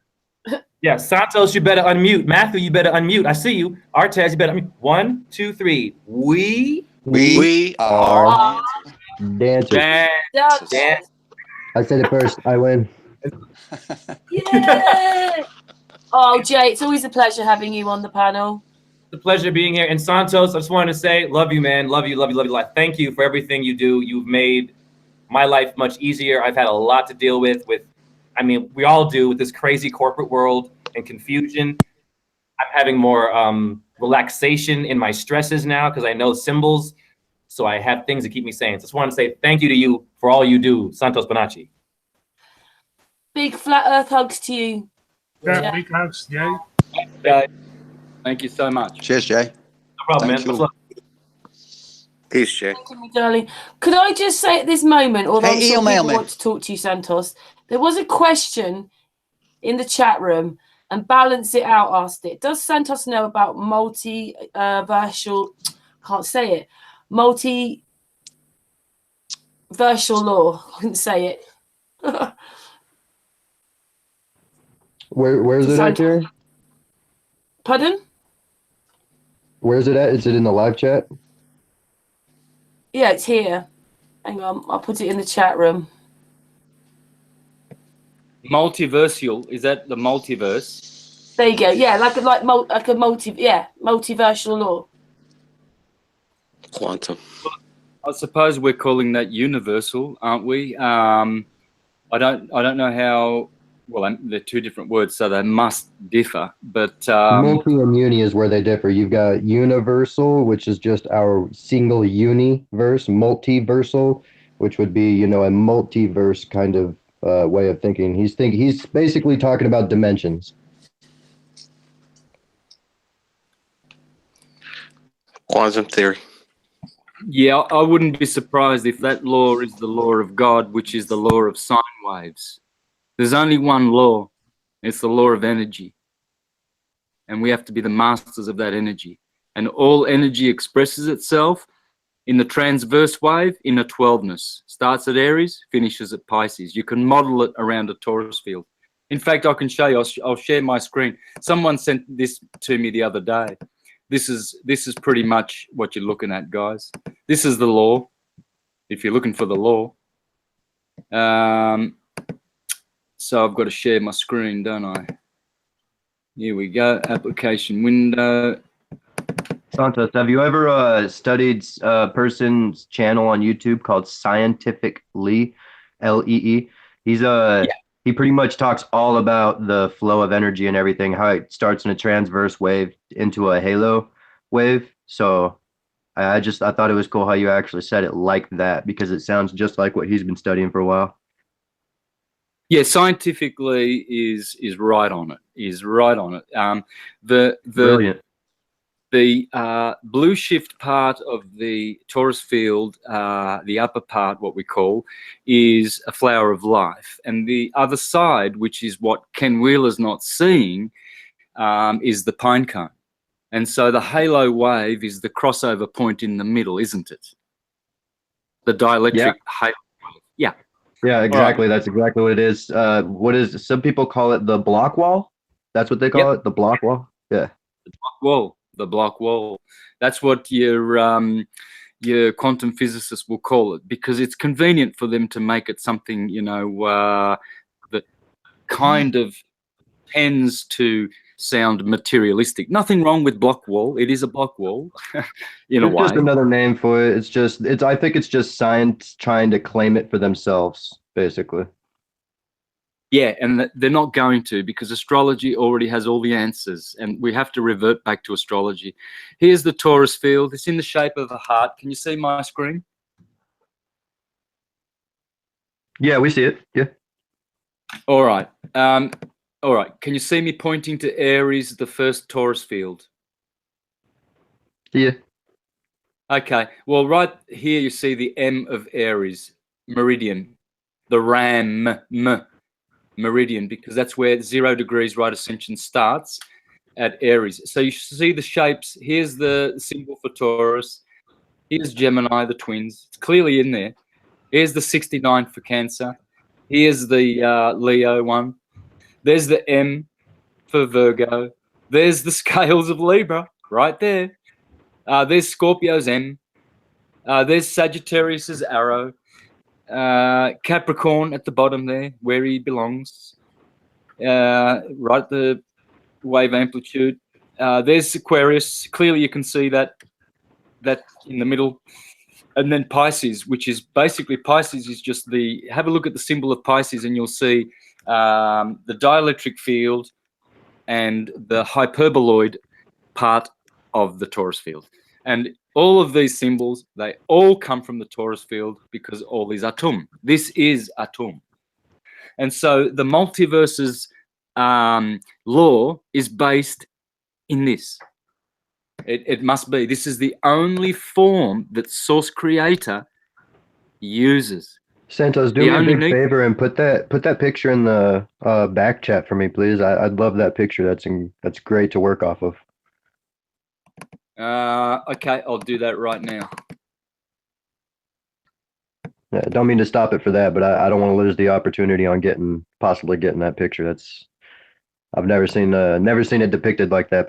Yeah, Santos, you better unmute. Matthew, you better unmute. I see you. Artez, you better unmute. 1, 2, 3. We are dancers. Dance. I said it first. I win. Yeah. Oh, Jay, it's always a pleasure having you on the panel. It's a pleasure being here. And Santos, I just wanted to say, love you, man. Love you, love you, love you. Thank you for everything you do. You've made my life much easier. I've had a lot to deal with, I mean, we all do, with this crazy corporate world and confusion. I'm having more relaxation in my stresses now because I know symbols. So I have things to keep me sane. So just want to say thank you to you for all you do, Santos Bonacci. Big flat earth hugs to you. Yeah, big hugs, Jay. Jay, thank you so much. Cheers, Jay. No problem, Thank man. you. Much love. Peace, Jay. Thank you, my darling. Could I just say at this moment, although I'm sure email people me. want to talk to you, Santos, there was a question in the chat room, and Balance It Out asked it. Does Santos know about multi-versal, can't say it, multi-versal law? I couldn't say it. Where's it at, Jerry? Pardon? Where's it at? Is it in the live chat? Yeah, it's here. Hang on, I'll put it in the chat room. Multiversal, is that the multiverse? There you go. Yeah, like a multiversal law. Quantum. I suppose we're calling that universal, aren't we? I don't know how. Well, they're two different words, so they must differ. But Multi and uni is where they differ. You've got universal, which is just our single universe. Multiversal, which would be, a multiverse kind of way of thinking. He's basically talking about dimensions. Quantum theory. yeah, I wouldn't be surprised if that law is the law of God, which is the law of sine waves. There's only one law. It's the law of energy. And we have to be the masters of that energy. And all energy expresses itself in the transverse wave in a 12ness. Starts at Aries, finishes at Pisces. You can model it around a Taurus field. In fact, I can show you. I'll share my screen. Someone sent this to me the other day. This is pretty much what you're looking at, guys. This is the law, if you're looking for the law. So I've got to share my screen, don't I? Here we go. Application window. Santos, have you ever studied a person's channel on YouTube called Scientific Lee, Lee? He pretty much talks all about the flow of energy and everything, how it starts in a transverse wave into a halo wave. So I thought it was cool how you actually said it like that, because it sounds just like what he's been studying for a while. Yeah, scientifically is right on it. Is right on it. Brilliant. The blue shift part of the Taurus field, the upper part, what we call, is a flower of life. And the other side, which is what Ken Wheeler's not seeing, is the pine cone. And so the halo wave is the crossover point in the middle, isn't it? The dielectric halo wave. Yeah. Yeah, exactly. Right. That's exactly what it is. Some people call it the block wall? That's what they call it, the block wall? Yeah. The block wall. The block wall. That's what your quantum physicists will call it, because it's convenient for them to make it something, that kind of tends to sound materialistic. Nothing wrong with block wall. It is a block wall in a way. It's just another name for it. I think it's just science trying to claim it for themselves, basically. Yeah, and they're not going to, because astrology already has all the answers, and we have to revert back to astrology. Here's the Taurus field. It's in the shape of a heart. Can you see my screen? Yeah, we see it. Yeah. All right. All right. Can you see me pointing to Aries, the first Taurus field? Yeah. Okay. Well, right here you see the M of Aries, meridian, the Ram meridian, because that's where 0 degrees right ascension starts at Aries. So you see the shapes. Here's the symbol for Taurus. Here's Gemini, the twins. It's clearly in there. Here's the 69 for Cancer. Here's the Leo one. There's the M for Virgo. There's the scales of Libra right there. There's Scorpio's M. There's Sagittarius's arrow. Capricorn at the bottom there, where he belongs, right the wave amplitude. There's Aquarius. Clearly you can see that in the middle. And then Pisces, which is basically, Pisces is just have a look at the symbol of Pisces and you'll see the dielectric field and the hyperboloid part of the torus field. And all of these symbols, they all come from the torus field because all is Atum. This is Atum. And so the multiverse's law is based in this. It must be. This is the only form that Source Creator uses. Santos, do me a big favor and put that picture in the back chat for me, please. I'd love that picture. That's great to work off of. Okay, I'll do that right now. Yeah, don't mean to stop it for that, but I don't want to lose the opportunity on possibly getting that picture. I've never seen it depicted like that